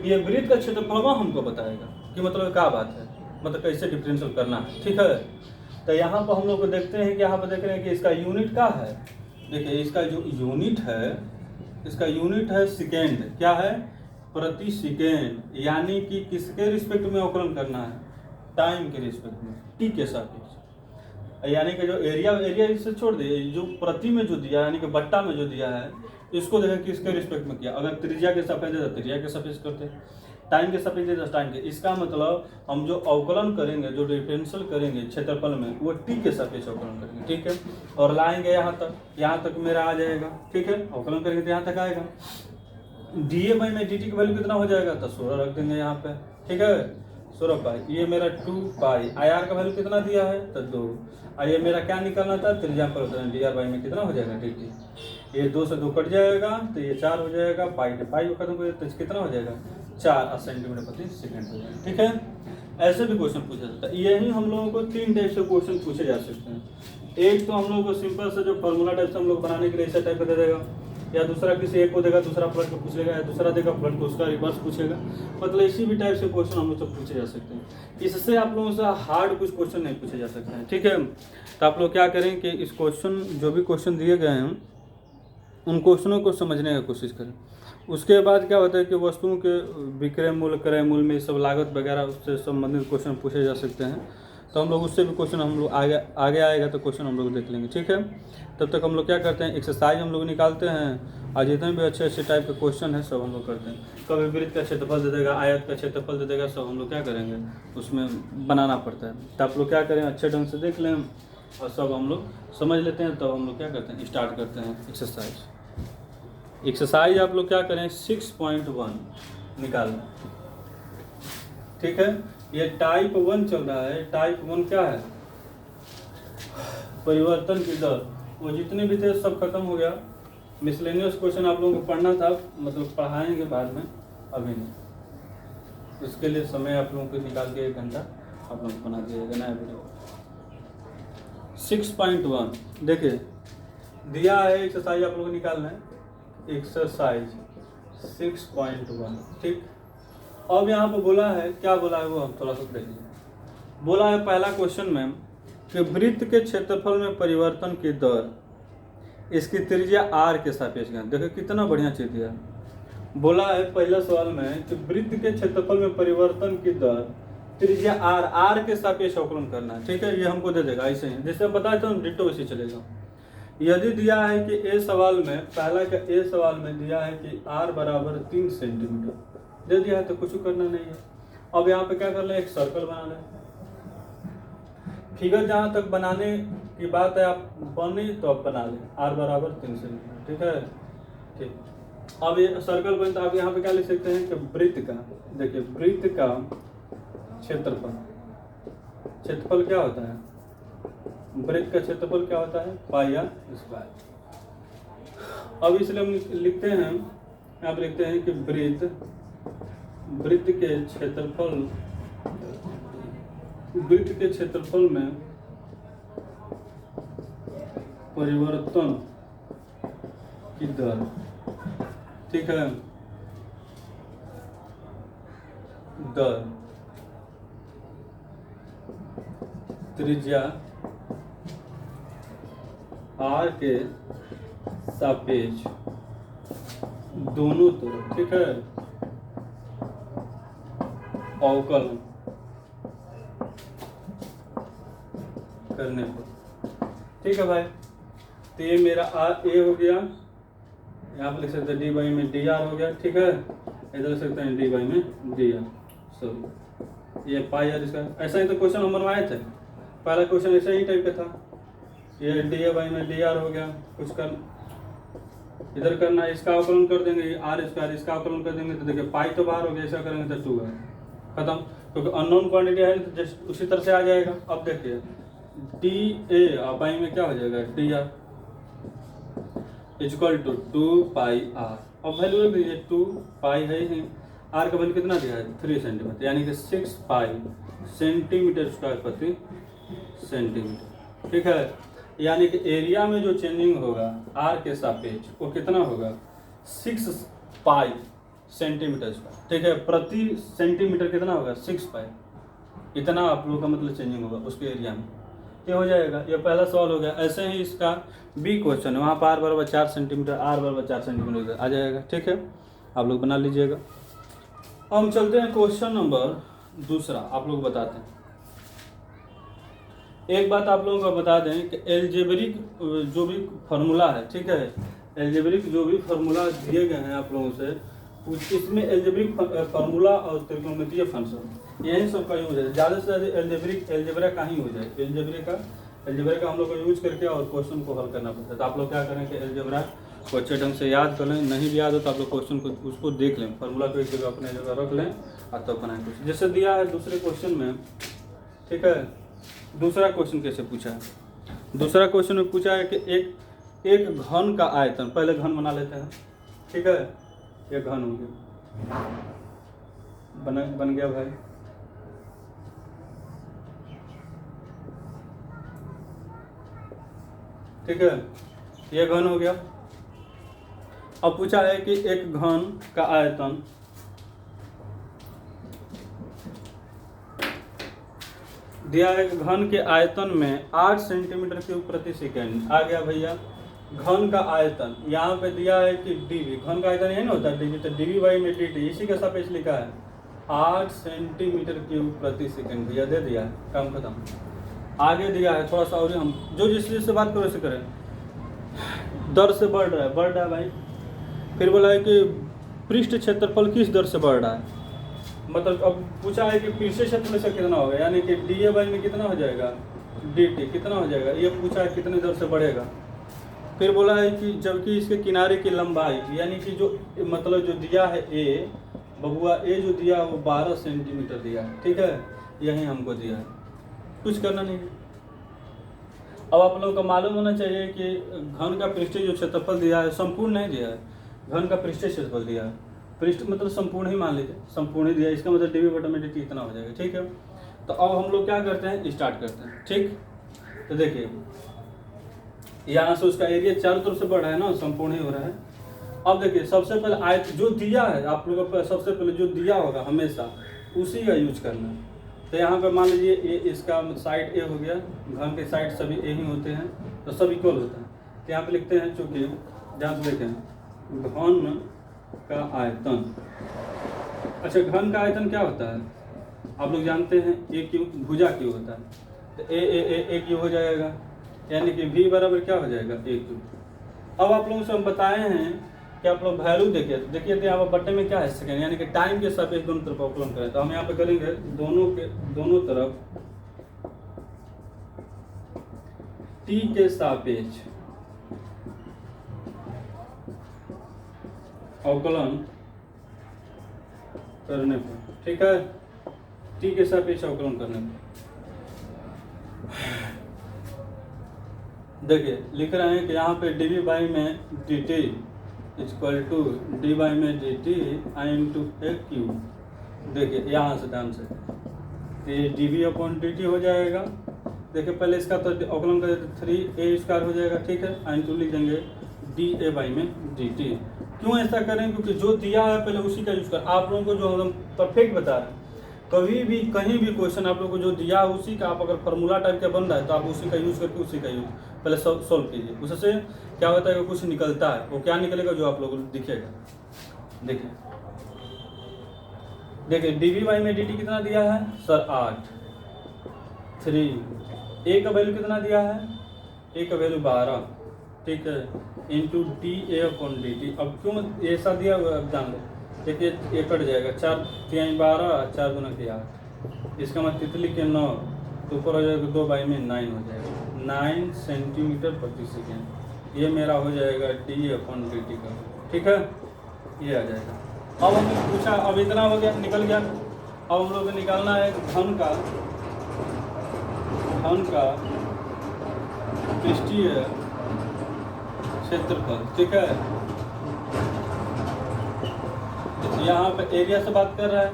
[SPEAKER 1] ये वृत्त का क्षेत्रफल हमको बताएगा कि मतलब क्या बात है, मतलब कैसे डिफरेंशियल करना है, ठीक है। तो यहाँ पर हम लोग को देखते हैं कि यहाँ पर देख रहे हैं कि इसका यूनिट क्या है। देखिए, इसका जो यूनिट है, इसका यूनिट है सेकेंड, क्या है, प्रति सेकेंड, यानी कि किसके रिस्पेक्ट में अवकलन करना है, टाइम के रिस्पेक्ट में, टी के सापेक्ष। यानी कि जो एरिया इससे छोड़ दिए, जो प्रति में जो दिया यानी कि बट्टा में जो दिया है, इसको देखें किसके रिस्पेक्ट में किया। अगर त्रिज्या के सापेक्ष है तो त्रिज्या के सापेक्ष करते, टाइम के सापेक्ष है तो टाइम के। इसका मतलब हम जो अवकलन करेंगे, जो डिफरेंशियल करेंगे क्षेत्रफल में, वो टी के सापेक्ष अवकलन करेंगे, ठीक है। और लाएंगे यहाँ तक मेरा आ जाएगा, ठीक है, अवकलन करेंगे तो यहाँ तक आएगा। डीए बाई में डी का वैल्यू कितना हो जाएगा, तो 16 रख देंगे यहाँ पे, ठीक है, 16 पाई। ये मेरा 2 पाई, आई आर का वैल्यू कितना दिया है, तो 2। और ये मेरा क्या निकलना था, त्रिज्या परिवर्तन, डी आर बाई में कितना हो जाएगा, डी। ये 2 से 2 कट जाएगा तो ये 4 हो जाएगा, पाई के पाई को खत्म कर तो कितना हो जाएगा, 4 सेंटीमीटर प्रति सेकंड हो जाएगा, ठीक है। ऐसे भी क्वेश्चन पूछा जाता है। यही हम लोगों को 3 टाइप से क्वेश्चन पूछे जा सकते हैं। एक तो हम लोगों को सिंपल से जो फॉर्मूला टाइप से हम लोग बनाने के लिए ऐसा टाइप का दे देगा, या दूसरा किसी एक को देगा, दूसरा पलट को पूछ लेगा, या दूसरा देगा पलट को उसका रिवर्स पूछेगा। मतलब इसी भी टाइप से क्वेश्चन हम लोग से पूछे जा सकते हैं। इससे आप लोगों से हार्ड कुछ क्वेश्चन नहीं पूछे जा सकते हैं, ठीक है। तो आप लोग क्या करें कि इस क्वेश्चन, जो भी क्वेश्चन दिए गए हैं, उन क्वेश्चनों को समझने की कोशिश करें। उसके बाद क्या होता है कि वस्तुओं के विक्रय मूल्य, क्रय मूल्य में सब लागत वगैरह उससे संबंधित क्वेश्चन पूछे जा सकते हैं। तो हम लोग उससे भी क्वेश्चन हम लोग आगे आएगा तो क्वेश्चन हम लोग देख लेंगे, ठीक है। तब तक हम लोग क्या करते हैं, एक्सरसाइज हम लोग निकालते हैं, और जितने भी अच्छे टाइप के क्वेश्चन है सब हम लोग करते हैं। कभी वृत्त का क्षेत्रफल दे देगा, आयत का क्षेत्रफल दे देगा, सब हम लोग क्या करेंगे उसमें बनाना पड़ता है। तो आप लोग क्या करें, अच्छे ढंग से देख लें और सब हम लोग समझ लेते हैं। तब हम लोग क्या करते हैं, स्टार्ट करते हैं एक्सरसाइज आप लोग क्या करें, 6.1 निकालना, ठीक है। ये टाइप 1 चल रहा है। टाइप 1 क्या है, परिवर्तन की दर। वो जितने भी थे सब खत्म हो गया। मिसलेनियस क्वेश्चन आप लोगों को पढ़ना था, मतलब पढ़ाएंगे बाद में, अभी नहीं। इसके लिए समय आप लोगों को निकाल के 1 घंटा आप लोग बना दिएगा नया वीडियो। 6.1 देखिए दिया है एक्सरसाइज, आप लोगों को निकालना है एक्सरसाइज 6.1। ठीक, अब यहाँ पर बोला है, क्या बोला है वो हम थोड़ा सा देखिए। बोला है पहला क्वेश्चन में कि वृत्त के क्षेत्रफल में परिवर्तन की दर, इसकी त्रिज्या r के सापेक्ष ज्ञात। देखो कितना बढ़िया चीज दिया है। बोला है पहला सवाल में कि वृत्त के क्षेत्रफल में परिवर्तन की दर त्रिज्या r के सापेक्ष अवकलन करना है। ठीक है, ये हमको दे देगा ऐसे ही, जैसे बताया था डिट्टो वैसे चलेगा। यदि दिया है कि ए सवाल में, पहला का ए सवाल में दिया है कि r बराबर 3 सेंटीमीटर दे दिया है, तो कुछ करना नहीं है। अब यहाँ पे क्या कर ले, एक सर्कल बना ले। फिगर जहाँ तक बनाने की बात है आप बने तो आप बना लें, r बराबर 3 सेंटीमीटर। ठीक है, ठीक। अब ये सर्कल बनता है। अब यहाँ पे क्या लिख सकते हैं कि वृत्त का, देखिए वृत्त का क्षेत्रफल, क्षेत्रफल क्या होता है, वृत्त का क्षेत्रफल क्या होता है, पाई r स्क्वायर। अब इसलिए हम लिखते हैं, यहाँ पे लिखते हैं कि वृत्त के क्षेत्रफल, वृत्त के क्षेत्रफल में परिवर्तन की दर, ठीक है, दर त्रिज्या r के सापेक्ष दोनों तरफ, ठीक है, अवकलन करने पर। ठीक है भाई, तो ये मेरा ए हो गया, यहाँ पर लिख सकते हैं डी बाई में डी आर हो गया। ठीक है, इधर लिख सकते हैं डी बाई में डी आर, सॉरी ये पाई आर इसका। ऐसा ही तो क्वेश्चन हम बनवाए थे, पहला क्वेश्चन ऐसा ही टाइप का था। ये डी ए बाई में डी आर हो गया, कुछ कर इधर करना, इसका अवकलन कर देंगे आर स्क्वायर, इसका अवकलन कर देंगे तो देखिए पाई तो बाहर हो गया, इसका करेंगे तो 2 है, खत्म। क्योंकि अननोन क्वांटिटी है तो जस्ट उसी तरह से आ जाएगा। अब देखिए डी ए पाई में क्या हो जाएगा, D R equal to 2 pi R. अब वैल्यू दीजिए 2 पाई है ही, आर का वैल्यू कितना दिया है 3 सेंटीमीटर, यानी कि 6 पाई सेंटीमीटर स्क्वायर प्रति सेंटीमीटर। ठीक है, यानी कि एरिया में जो चेंजिंग होगा आर के सापेक्ष वो कितना होगा 6 पाई सेंटीमीटर स्क्वायर। ठीक है, प्रति सेंटीमीटर कितना होगा 6 पाई, इतना आप लोगों का मतलब चेंजिंग होगा उसके एरिया में। ये हो जाएगा, ये पहला सवाल हो गया। ऐसे ही इसका बी क्वेश्चन है, वहाँ पर आर बराबर 4 सेंटीमीटर, आर बराबर 4 सेंटीमीटर आ जाएगा। ठीक है, आप लोग बना लीजिएगा। अब हम चलते हैं क्वेश्चन नंबर दूसरा, आप लोग बताते हैं। एक बात आप लोगों को बता दें कि एल्जेब्रिक जो भी फार्मूला है, ठीक है, एल्जेब्रिक जो भी फार्मूला दिए गए हैं आप लोगों से, इसमें एल्जेब्रिक फार्मूला और त्रिकोणमितीय फंक्शन यही सब का यूज है। ज़्यादा से ज़्यादा एल्जेब्रा का ही यूज है। एल्जेब्रा का हम लोग को यूज करके और क्वेश्चन को हल करना पड़ता है। तो आप लोग क्या करें कि एल्जेब्रा को अच्छे ढंग से याद कर लें, नहीं भी याद हो तो आप लोग क्वेश्चन को उसको देख लें, फार्मूला को एक जगह अपने जगह रख लें और तब बनाएं क्वेश्चन। जैसे दिया है दूसरे क्वेश्चन में, ठीक है, दूसरा क्वेश्चन कैसे पूछा है, दूसरा क्वेश्चन में पूछा है कि एक घन का आयतन, पहले घन बना लेते हैं। ठीक है, ये घन हो गया, बन गया भाई। ठीक है, ये घन हो गया। अब पूछा है कि एक घन का आयतन दिया है, घन के आयतन में 8 सेंटीमीटर क्यूब प्रति सेकेंड आ गया भैया। घन का आयतन यहाँ पे दिया है कि डीवी, घन का आयतन यही ना होता है डीवी, तो डीवी बाई में डी टी, इसी के सापेक्ष लिखा है 8 सेंटीमीटर क्यूब प्रति सेकेंड भैया, दे दिया है, काम खत्म। आगे दिया है थोड़ा सा, और हम जो जिस चीज़ से बात करो उसे करें, दर से बढ़ रहा है भाई। फिर बोला है कि पृष्ठ क्षेत्रफल किस दर से बढ़ रहा है, मतलब अब पूछा है कि पृष्ठ क्षेत्रफल से कितना होगा, यानी कि डी ए बाई में कितना हो जाएगा, डी टी कितना हो जाएगा, ये पूछा है कितने दर से बढ़ेगा। फिर बोला है कि जबकि इसके किनारे की लंबाई, यानी कि जो मतलब जो दिया है ए बबुआ, ए जो दिया है वो 12 सेंटीमीटर दिया है। ठीक है, यही हमको दिया है, कुछ करना नहीं है। अब आप लोगों को मालूम होना चाहिए कि घन का पृष्ठीय जो क्षेत्रफल दिया है संपूर्ण नहीं दिया है, घन का पृष्ठीय क्षेत्रफल दिया है। पृष्ठ मतलब संपूर्ण ही मान लीजिए, संपूर्ण ही दिया, इसका मतलब डी बी बटा में डी टी इतना हो जाएगा। ठीक है, तो अब हम लोग क्या करते हैं, स्टार्ट करते हैं। ठीक, तो देखिए यहाँ से उसका एरिया चारों तरफ से बढ़ रहा है ना, संपूर्ण ही हो रहा है। अब देखिए सबसे पहले आयत जो दिया है आप लोगों को, सबसे पहले जो दिया होगा हमेशा उसी का यूज करना है। तो यहाँ पर मान लीजिए ये इसका साइड ए हो गया, घन के साइड सभी ए ही होते हैं, तो सब इक्वल होता है। तो यहाँ पे लिखते हैं, चूँकि जहाँ से देखें घन का आयतन। अच्छा, घन का आयतन क्या होता है आप लोग जानते हैं, ए क्यू भुजा क्यू होता है। तो ए क्यू हो जाएगा, यानी कि v बराबर क्या हो जाएगा, ए क्यू। अब आप लोगों से हम बताए हैं कि आप लोग वैल्यू देखिए तो यहाँ पर बट्टे में क्या है सेकेंड, यानी कि टाइम के सापेक्ष दोनों तरफ अवकलन करें। तो हम यहाँ पे करेंगे दोनों तरफ t के सापेक्ष अवकलन करने पर। ठीक है, t के सापेक्ष अवकलन करने पर देखिए लिख रहे हैं कि यहाँ पे डी वी बाई में D T equal to D by में D T I into A Q. देखिए यहाँ से ध्यान से ये D V upon D T हो जाएगा। देखिए पहले इसका तो अवकलन करें 3a² हो जाएगा। ठीक है, आई इंटू लिख देंगे डी ए बाई में डी टी। क्यों ऐसा करें, क्योंकि जो दिया है पहले उसी का यूज कर। आप लोगों को जो हम परफेक्ट बता रहे हैं, कभी भी कहीं भी क्वेश्चन आप लोगों को जो दिया है उसी का, आप अगर फार्मूला टाइप का बन रहा है तो आप उसी का यूज करके उसी का यूज पहले सॉल्व कीजिए। उससे क्या होता है कि कुछ निकलता है, वो क्या निकलेगा जो आप लोगों को दिखेगा। देखिए डी वी बाई में डी टी कितना दिया है सर 8, 3 ए का वैल्यू कितना दिया है, ए का वैल्यू 12। ठीक है, into D A upon D T. अब क्यों ऐसा दिया हुआ अब जान लो, देखिए ये कट जाएगा, 4 3 12, 4 दूना के 8, इसका मतलब तितली के 9 तो ऊपर हो जाएगा 2 बाई में 9 हो जाएगा, 9 सेंटीमीटर प्रति सेकेंड। ये मेरा हो जाएगा डी अपॉन डी टी का। ठीक है, ये आ जाएगा। अब हमने पूछा, अब इतना हो गया, निकल गया। अब हम लोग को निकालना है घन का पृष्ठीय क्षेत्रफल। ठीक है, यहाँ पे एरिया से बात कर रहा है,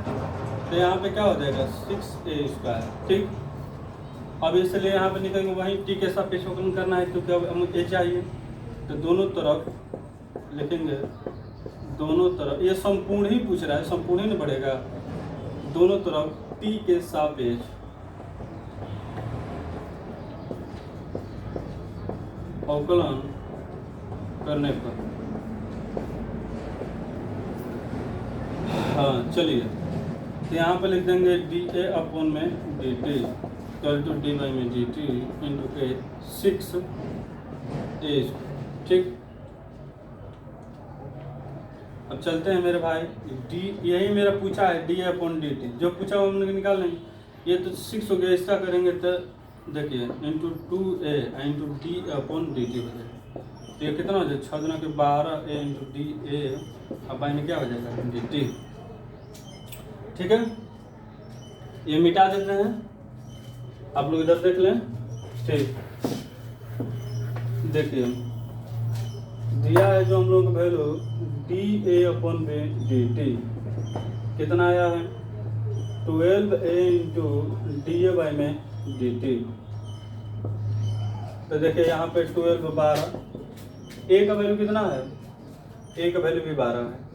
[SPEAKER 1] तो यहाँ पे क्या हो जाएगा 6a²। ठीक, अब इसलिए यहाँ पे निकलेंगे वहीं टी के सापेक्ष अवकलन करना है, क्योंकि अब हमें ए चाहिए। तो दोनों तरफ लिखेंगे, दोनों तरफ, ये संपूर्ण ही पूछ रहा है, संपूर्ण ही नहीं बढ़ेगा, दोनों तरफ टी के सापेक्ष अवकलन करने पर। हाँ चलिए, तो यहाँ पे लिख देंगे डी ए अपॉन में D T equal to D by में D T into A 6a। ठीक, अब चलते हैं मेरे भाई, डी यही मेरा पूछा है डी अपॉन डी टी, जो पूछा वो हम लोग निकाल लेंगे। ये तो 6 हो गया, इसका करेंगे तो देखिए into 2a into D upon D T हो जाएगा। तो ये कितना हो जाएगा 6 दूना के 12a इंटू डी ए, अब बाई में क्या हो जाएगा डी टी। ठीक है, ये मिटा देते हैं, आप लोग इधर देख लें। ठीक, देखिए दिया है जो हम लोग को value D A upon D T कितना आया है 12a into D A by में डी टी। तो देखिए यहाँ पे 12 12, ए का वैल्यू कितना है, ए का वैल्यू भी 12 है,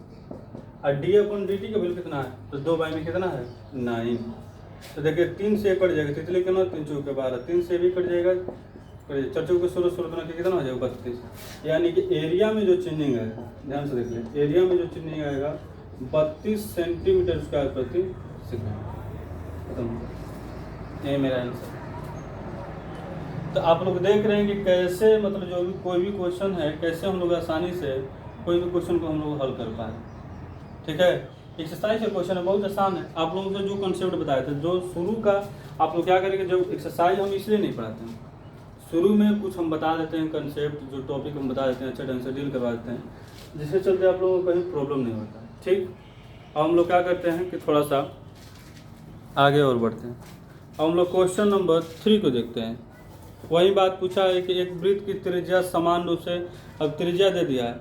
[SPEAKER 1] और डी अपॉन डी टी का वैल्यू कितना है, तो 2 बाई में कितना है 9। तो देखिए 3 से कट जाएगा, तितली के 9 3 चौके 12, 3 से भी कट जाएगा, 4 चौके 16 16 के कितना हो जाएगा 32। यानी कि एरिया में जो चेंजिंग है, ध्यान से देख लें, एरिया में जो चेंजिंग आएगा 32 सेंटीमीटर स्क्वायर प्रति सेकेंड। खत्म, ये मेरा आंसर। तो आप लोग देख रहे हैं कि कैसे मतलब जो भी कोई भी क्वेश्चन है, कैसे हम लोग आसानी से कोई भी क्वेश्चन को हम लोग हल कर पाए। ठीक है, एक्सरसाइज का क्वेश्चन है, बहुत आसान है। आप लोगों से जो कॉन्सेप्ट बताए थे, जो शुरू का आप लोग क्या करेंगे, जो एक्सरसाइज हम इसलिए नहीं पढ़ाते हैं, शुरू में कुछ हम बता देते हैं कंसेप्ट, जो टॉपिक हम बता देते हैं, अच्छे ढंग से डील करवा देते हैं, जिससे चलते आप लोगों को कहीं प्रॉब्लम नहीं होता है। ठीक, अब हम लोग क्या करते हैं कि थोड़ा सा आगे और बढ़ते हैं। अब हम लोग क्वेश्चन नंबर 3 को देखते हैं। वही बात पूछा है कि एक वृत्त की त्रिज्या समान रूप से, अब त्रिज्या दे दिया है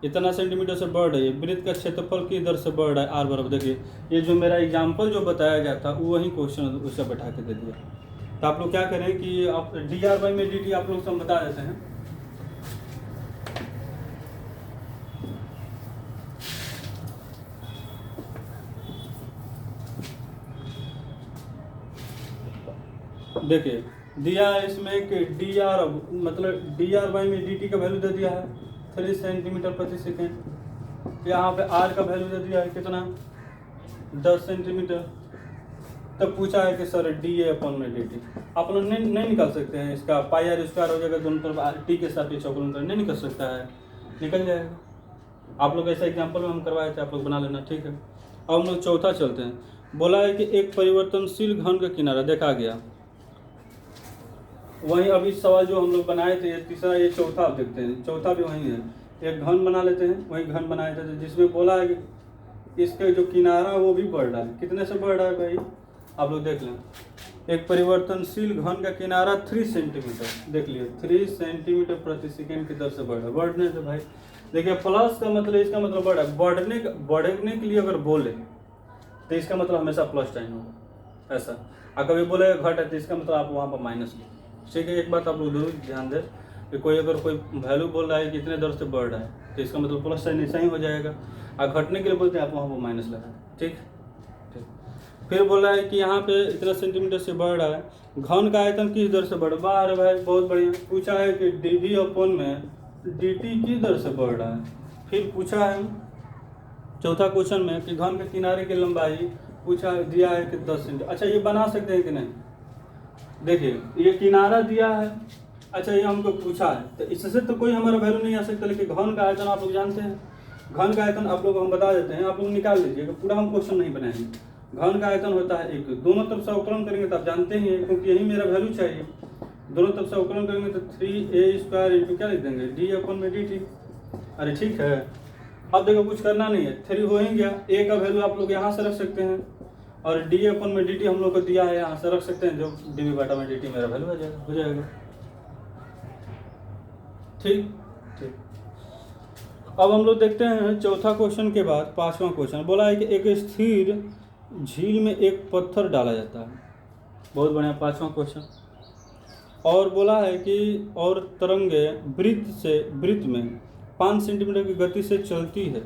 [SPEAKER 1] इतना सेंटीमीटर से बढ़ रही है, वृत्त का क्षेत्रफल की दर से बढ़ रहा है आर बराबर। देखिए ये जो मेरा एग्जाम्पल जो बताया गया था वो वही क्वेश्चन उसे बैठा के दे दिया। तो आप लोग क्या करें कि आप डी आर बाई में डी टी आप लोग सब बता देते हैं। देखिए दिया है इसमें कि डी आर मतलब डी आर बाई में डी टी का वैल्यू दे दिया है 3 सेंटीमीटर प्रति सेकेंड। यहाँ पे आर का वैल्यू दे दिया है कितना 10 सेंटीमीटर। तब पूछा है कि सर डी ए अपॉन में डी टी। आप लोग नहीं निकाल सकते हैं इसका, पाई आर स्क्वायर हो जाएगा दोनों तरफ टी के साथ चौकलन कर नहीं निकल सकता है, निकल जाएगा। आप लोग ऐसा एग्जाम्पल में हम करवाए थे, आप लोग बना लेना, ठीक है। अब हम लोग चौथा चलते हैं। बोला है कि एक परिवर्तनशील घन का किनारा देखा गया। वहीं अभी सवाल जो हम लोग बनाए थे ये तीसरा, ये चौथा आप देखते हैं, चौथा भी वही है। एक घन बना लेते हैं, वही घन बनाए थे जिसमें बोला है कि इसके जो किनारा वो भी बढ़ रहा है। कितने से बढ़ रहा है भाई, आप लोग देख लें। एक परिवर्तनशील घन का किनारा 3 सेंटीमीटर, देख लिए 3 सेंटीमीटर प्रति सेकेंड की दर से बढ़ रहा है। बढ़ने से भाई देखिए प्लस का मतलब इसका मतलब बढ़ रहा है। बढ़ने के लिए अगर बोले तो इसका मतलब हमेशा प्लस साइन होगा ऐसा, और कभी बोले घट है तो इसका मतलब आप वहाँ पर माइनस लो, ठीक है। एक बात आप लोग जरूर ध्यान दें कि कोई अगर कोई वैल्यू बोल रहा है कि इतने दर से बढ़ रहा है तो इसका मतलब प्लस साइन ऐसा ही हो जाएगा, और घटने के लिए बोलते हैं आप वहाँ पर माइनस लगाएं, ठीक। फिर बोला है कि यहाँ पे इतना सेंटीमीटर से बढ़ रहा है, घन का आयतन किस दर से बढ़ रहा है भाई, बहुत बढ़िया। पूछा है कि डी वी अपॉन में डी टी किस दर से बढ़ रहा है। फिर पूछा है चौथा क्वेश्चन में कि घन के किनारे की लंबाई पूछा दिया है कि 10 सेंटीमीटर। अच्छा ये बना सकते हैं कि नहीं, देखिए ये किनारा दिया है, अच्छा ये हमको पूछा है तो इससे तो कोई हमारा वैल्यू नहीं आ सकता, लेकिन घन का आयतन आप लोग जानते हैं। घन का आयतन आप लोग हम बता देते हैं, आप लोग निकाल लीजिएगा, पूरा हम क्वेश्चन नहीं बनाएंगे। घन का आयतन होता है एक, दोनों तरफ से अवकलन करेंगे तो आप जानते ही हैं, क्योंकि यही मेरा वैल्यू चाहिए। दोनों तरफ से अवकलन करेंगे तो 3a स्क्वायर इंटू क्या लिख देंगे डी अपॉन में डी टी। अरे ठीक है, अब देखो कुछ करना नहीं है, 3 हो ही गया। a का वैल्यू आप लोग यहाँ से रख सकते हैं और डी अपॉन में डी टी हम लोग को दिया है, यहाँ से रख सकते हैं, जो डी वी बाटा में डी टी मेरा वैल्यू हो जाएगा। ठीक ठीक। अब हम लोग देखते हैं चौथा क्वेश्चन के बाद पांचवा क्वेश्चन। बोला है कि एक स्थिर झील में एक पत्थर डाला जाता है, बहुत बढ़िया पांचवा क्वेश्चन। और बोला है कि और तरंगे वृत्त में 5 सेंटीमीटर की गति से चलती है।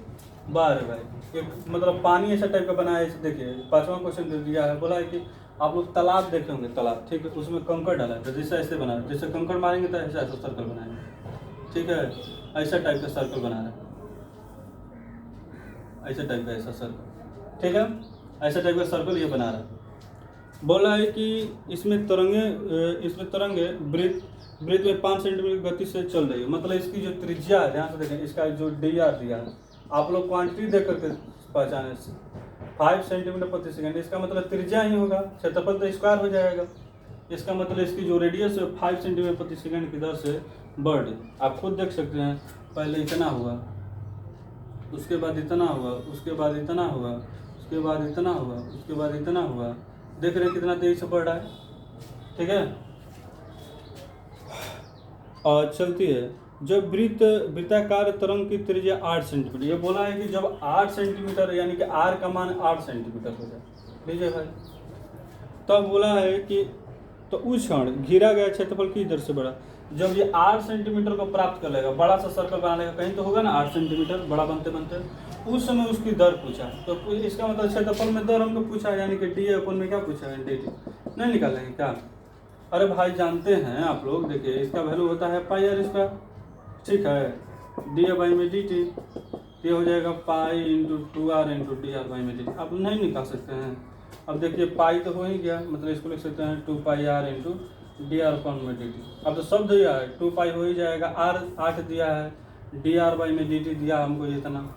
[SPEAKER 1] बाहर भाई एक मतलब पानी ऐसा टाइप का बना है, देखिए पांचवा क्वेश्चन दे दिया है। बोला है कि आप लोग तालाब देखे होंगे, तालाब, ठीक है, उसमें कंकड़ डाला है, जैसे ऐसे बना है, जैसे कंकड़ मारेंगे तो ऐसा ऐसा सर्कल बनाएंगे, ठीक है, ऐसा टाइप का सर्कल बना रहा है, ऐसा टाइप का ऐसा सर्कल, ठीक है, ऐसा टाइप का सर्कल ये बना रहा है। बोला है कि इसमें तरंगे वृत्त में 5 सेंटीमीटर की गति से चल रही है। मतलब इसकी जो त्रिज्या है, ध्यान से देखें, इसका जो डी आर दिया है आप लोग क्वांटिटी देख करके पहचाने, 5 सेंटीमीटर प्रति सेकेंड, इसका मतलब त्रिज्या ही होगा, क्षेत्रफल तो स्क्वायर हो जाएगा। इसका मतलब इसकी जो रेडियस है 5 सेंटीमीटर प्रति सेकेंड की दर से बढ़ रही। आप खुद देख सकते हैं, पहले इतना हुआ, उसके बाद इतना हुआ, उसके बाद इतना हुआ, उसके बाद इतना हुआ, उसके बाद इतना हुआ। देख रहे हैं कितना तेजी से बढ़ रहा है, ठीक है। और चलती है जब वृत्ताकार तरंग की त्रिज्या 8 सेंटीमीटर। ये बोला है कि जब 8 सेंटीमीटर यानी कि आर का मान 8 सेंटीमीटर हो जाए, लीजिए भाई, तब बोला है कि तो उस क्षण घिरा गया क्षेत्रफल की दर से बढ़ा। जब ये 8 सेंटीमीटर को प्राप्त कर लेगा, बड़ा सा सर्कल बना लेगा, कहीं तो होगा ना 8 सेंटीमीटर बड़ा बनते बनते, उस समय उसकी दर पूछा। तो इसका मतलब क्षेत्रफल में दर हमको पूछा है, यानी कि डी अपन में क्या पूछा है, डी टी। नहीं निकालेंगे क्या? अरे भाई जानते हैं आप लोग, देखिए इसका वैल्यू होता है पाई आर स्क्वायर, ठीक है, डी बाई में डी टी, ये हो जाएगा pi into 2r into D R by में डी टी। आप नहीं निकाल सकते हैं। अब देखिए पाई तो हो ही गया, मतलब इसको लिख सकते हैं 2 pi R into D R upon में डी टी। अब तो सब दिया है, 2 पाई हो ही जाएगा, आर 8 दिया है, डी आर बाई में डी टी दिया हमको इतना।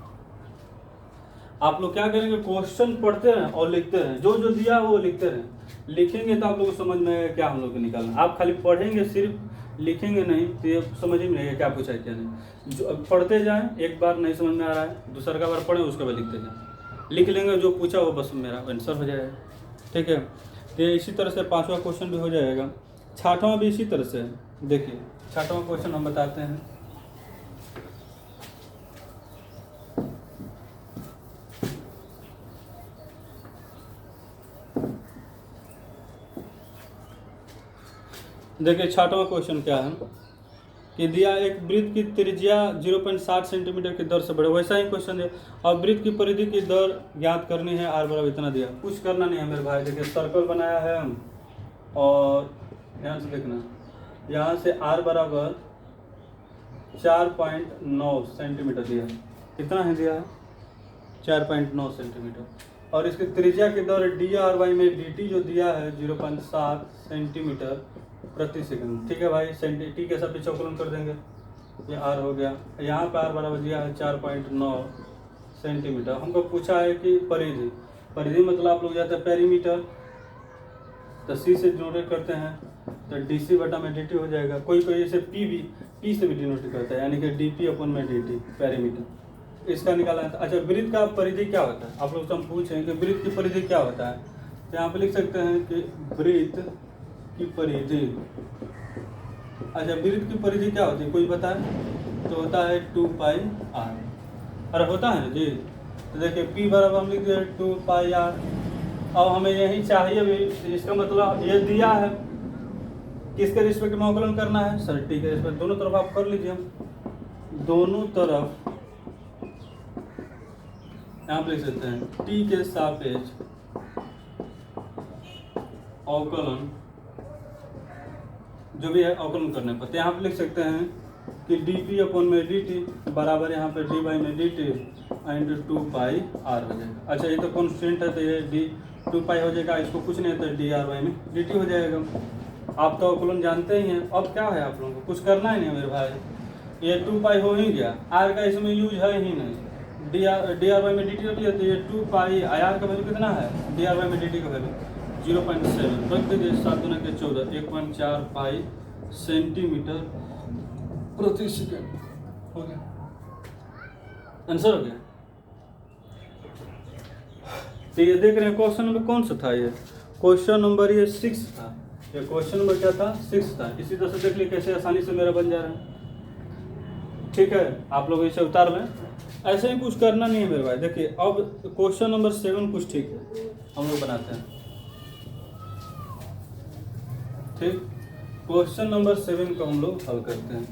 [SPEAKER 1] आप लोग क्या करेंगे, क्वेश्चन पढ़ते हैं और लिखते हैं, जो जो दिया वो लिखते रहें। लिखेंगे तो आप लोगों को समझ में क्या हम लोग को निकालना। आप खाली पढ़ेंगे सिर्फ, लिखेंगे नहीं तो ये समझ ही नहीं क्या पूछा है क्या नहीं। जो पढ़ते जाएं, एक बार नहीं समझ में आ रहा है दूसरा का बार पढ़ें, उसके बाद लिखते जाएं, लिख लेंगे जो पूछा वो बस मेरा आंसर हो जाएगा, ठीक है। तो इसी तरह से पांचवा क्वेश्चन भी हो जाएगा, छठवां भी इसी तरह से। देखिए छठवां क्वेश्चन हम बताते हैं। देखिए 6वां क्वेश्चन क्या है कि दिया एक वृत्त की त्रिज्या 0.7 सेंटीमीटर की दर से बढ़े, वैसा ही क्वेश्चन है। और वृत्त की परिधि की दर ज्ञात करनी है, r बराबर इतना दिया, कुछ करना नहीं है मेरे भाई। देखिए सर्कल बनाया है हम, और ध्यान से देखना, यहाँ से r बराबर 4.9 सेंटीमीटर दिया, कितना है दिया है 4.9 सेंटीमीटर। और इसकी त्रिज्या के दर dr/y में dt जो दिया है 0.7 सेंटीमीटर प्रति सेकंड। ठीक है भाई, टी के साथ चौकलन कर देंगे, ये r हो गया। यहाँ पर r बराबर दिया है 4.9 सेंटीमीटर। हमको पूछा है कि परिधि, परिधि मतलब आप लोग जाते हैं पेरीमीटर, तो c से डिनोट करते हैं तो dc बटा में dt हो जाएगा। कोई कोई इसे p से भी डिनोट करता है, यानी कि dp/dt पेरीमीटर, इसका निकालना है। अच्छा, वृत्त का परिधि क्या होता है, आप लोग से हम पूछें कि वृत्त की परिधि क्या होता है, तो यहाँ पे लिख सकते हैं कि वृत्त की परिधि। अच्छा, वृत्त की परिधि क्या होती है, कोई बताए? तो होता है 2πr। अरे होता है जी, तो देखिए p बराबर हम लिख दिए 2πr। अब हमें यही चाहिए भी, इसका मतलब ये दिया है, किसके रिस्पेक्ट में अवकलन करना है सर, टी के रिस्पेक्ट। दोनों तरफ आप कर लीजिए, हम दोनों तरफ यहाँ पे लिख सकते हैं टी के सापेक्ष अवकलन, जो भी है अवकलन करने पर। तो यहाँ पे लिख सकते हैं कि dp/dt बराबर यहाँ पे dy/dt इंटू 2πr हो जाएगा। अच्छा, ये तो कॉन्स्टेंट है, तो ये 2π हो जाएगा, इसको कुछ नहीं तो dr/dt हो जाएगा। आप तो अवकलन जानते ही हैं। अब क्या है, आप लोगों को कुछ करना ही नहीं है मेरे भाई, ये 2π हो ही गया, r का इसमें यूज है ही नहीं, dr/dt रख लिया, तो ये 2π r का वैल्यू कितना है, dr/dt का वैल्यू 0.7 रख दीजिए, 7 × 14 1.4π सेंटीमीटर प्रति सेकंड हो गया, आंसर हो गया। तो ये देख रहे हैं क्वेश्चन नंबर कौन सा था, ये क्वेश्चन नंबर ये 6 था। ये क्वेश्चन नंबर क्या था, 6 था। इसी तरह से देख लीजिए कैसे आसानी से मेरा बन जा रहा है। ठीक है, आप लोग इसे उतार लें, ऐसे ही कुछ करना नहीं है मेरे भाई। देखिए अब क्वेश्चन नंबर 7 कुछ ठीक है, हम लोग बनाते हैं। ठीक, क्वेश्चन नंबर 7 को हम लोग हल करते हैं।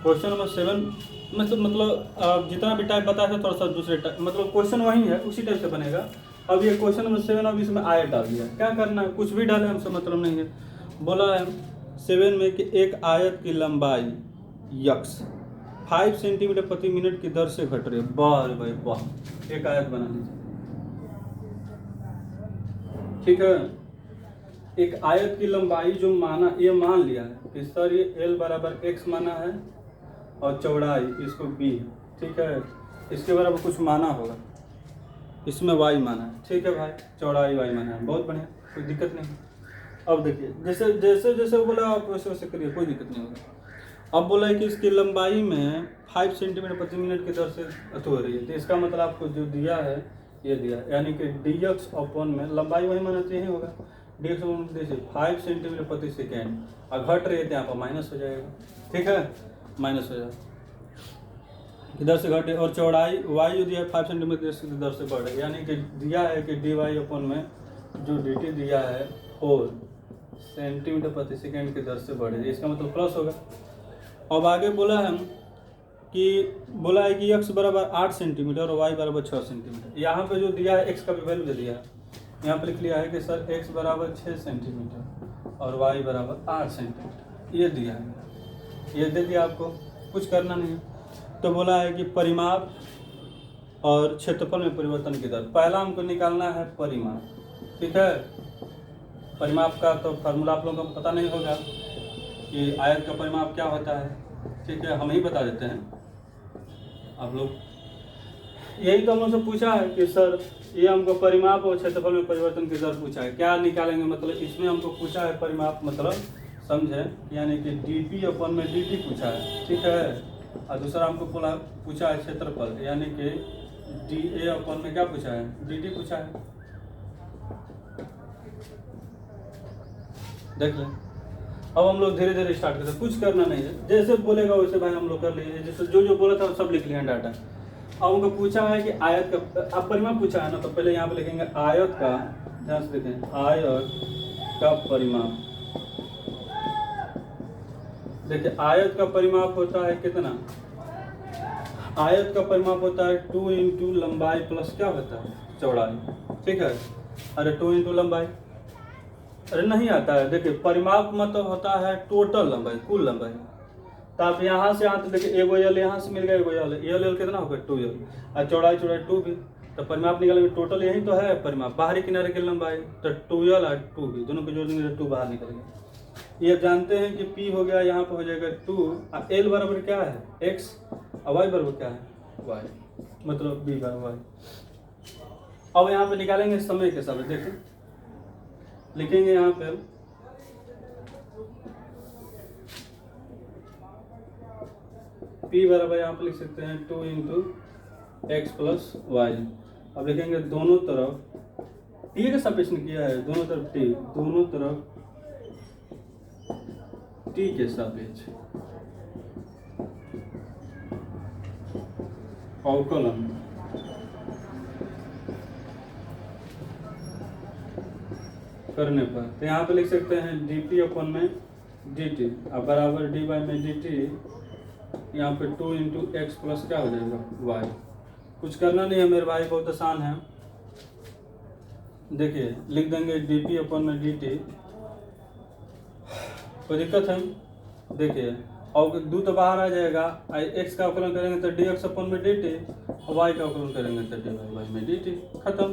[SPEAKER 1] क्वेश्चन नंबर 7 मतलब जितना भी टाइप बताया था थोड़ा सा दूसरे टाइप, मतलब क्वेश्चन वही है, उसी टाइप से बनेगा। अब ये क्वेश्चन नंबर 7, अब इसमें आयत डाल दिया, क्या करना है, कुछ भी डाले हमसे मतलब नहीं है। बोला है 7 में कि एक आयत की लंबाई यक्स 5 सेंटीमीटर प्रति मिनट की दर से घट रही है। वाह भाई वाह, एक आयत बना लीजिए। ठीक है, एक आयत की लंबाई जो माना, ये मान लिया है कि सर ये l बराबर x माना है और चौड़ाई इसको b है। ठीक है, इसके बराबर कुछ माना होगा, इसमें y माना है। ठीक है भाई, चौड़ाई y माना है, बहुत बढ़िया, कोई दिक्कत नहीं। अब देखिए जैसे जैसे जैसे बोला आप वैसे वैसे करिए, कोई दिक्कत नहीं होगा। अब बोला है कि इसकी लंबाई में 5 सेंटीमीटर प्रति मिनट की दर से अथो हो रही है, तो इसका मतलब आपको जो दिया है ये दिया है, यानी कि dx/, में लंबाई वही माना चाहिए होगा, dx/, 5 सेंटीमीटर प्रति सेकेंड, और घट रही है तो यहाँ पर माइनस हो जाएगा। ठीक है, माइनस हो जाएगा, इधर से घटे। और चौड़ाई y जो दिया है 5 सेंटीमीटर की दर से बढ़े, यानी कि दिया है कि dy/, में जो dt दिया है 4 सेंटीमीटर प्रति सेकेंड की दर से बढ़े, इसका मतलब प्लस होगा। अब आगे बोला है कि बोला है कि x बराबर 8 सेंटीमीटर और y बराबर 6 सेंटीमीटर। यहाँ पे जो दिया है x का भी वैल्यू दे दिया है, यहाँ पे लिख लिया है कि सर x बराबर 6 सेंटीमीटर और y बराबर 8 सेंटीमीटर, ये दिया है, ये दे दिया, आपको कुछ करना नहीं है। तो बोला है कि परिमाप और क्षेत्रफल में परिवर्तन की दर, पहला हमको निकालना है परिमाप। ठीक है, परिमाप का तो फार्मूला आप लोगों को पता नहीं होगा कि आयत का परिमाप क्या होता है। ठीक है, हम ही बता देते हैं, आप लोग यही तो हम लोग से पूछा है कि सर ये हमको परिमाप और क्षेत्रफल में परिवर्तन की दर पूछा है, क्या निकालेंगे, मतलब इसमें हमको पूछा है परिमाप, मतलब समझे, यानी कि dp/, में dt पूछा है। ठीक है, और दूसरा हमको पूछा है क्षेत्रफल, यानी कि dA/, में क्या पूछा है, dt पूछा है। देख लें, अब हम लोग धीरे धीरे स्टार्ट करते हैं, कुछ करना नहीं है, जैसे बोलेगा वैसे भाई हम लोग कर लीजिए, जैसे जो जो बोला था सब लिख लिया डाटा। अब हमको पूछा है कि आयत का, अब परिमाप पूछा है ना, तो पहले यहाँ पे लिखेंगे आयत का ध्यान से देखें, आयत का परिमाप। देखिए आयत का परिमाप होता है कितना, आयत का परिमाप होता है 2 इंटू लंबाई प्लस क्या होता है चौड़ाई, ठीक है। अरे 2 इंटू लंबाई, अरे नहीं आता है। देखिए परिमाप मतलब होता है टोटल लंबाई, कुल लंबाई। तो आप यहाँ से यहाँ, तो देखिए एगो यल यहाँ से मिल गया, एगो यल कितना होगा 2 यल, और चौड़ाई 2 भी, तो परिमाप निकलेंगे टोटल, यही तो है परिमाप, बाहरी किनारे की लंबाई, तो 2 यल और 2 भी, दोनों को जोड़ देंगे तो 2 बाहर निकलेंगे। ये जानते हैं कि P हो गया यहाँ पे हो जाएगा 2, और L बराबर क्या है x, और y बराबर क्या है y, मतलब B बराबर y। अब यहाँ पे निकालेंगे समय के साथ, देखें लिखेंगे यहाँ पे P बराबर यहाँ पे लिख सकते हैं 2 इंटू एक्स प्लस वाई। अब लिखेंगे दोनों तरफ T के सापेक्ष में किया है, दोनों तरफ T, दोनों तरफ T के सापेक्ष अवकलन करने पर, तो यहाँ पे लिख सकते हैं dp अपन में dt, अब बराबर dy में dt, यहाँ पे 2 इंटू एक्स प्लस क्या हो जाएगा y। कुछ करना नहीं है मेरे भाई, बहुत आसान है। देखिए लिख देंगे dp अपन में dt, कोई दिक्कत है। देखिए और 2 तो बाहर आ जाएगा, x का अवकलन करेंगे तो dx अपन में dt, और y का अवकलन करेंगे तो dy में dt, खत्म।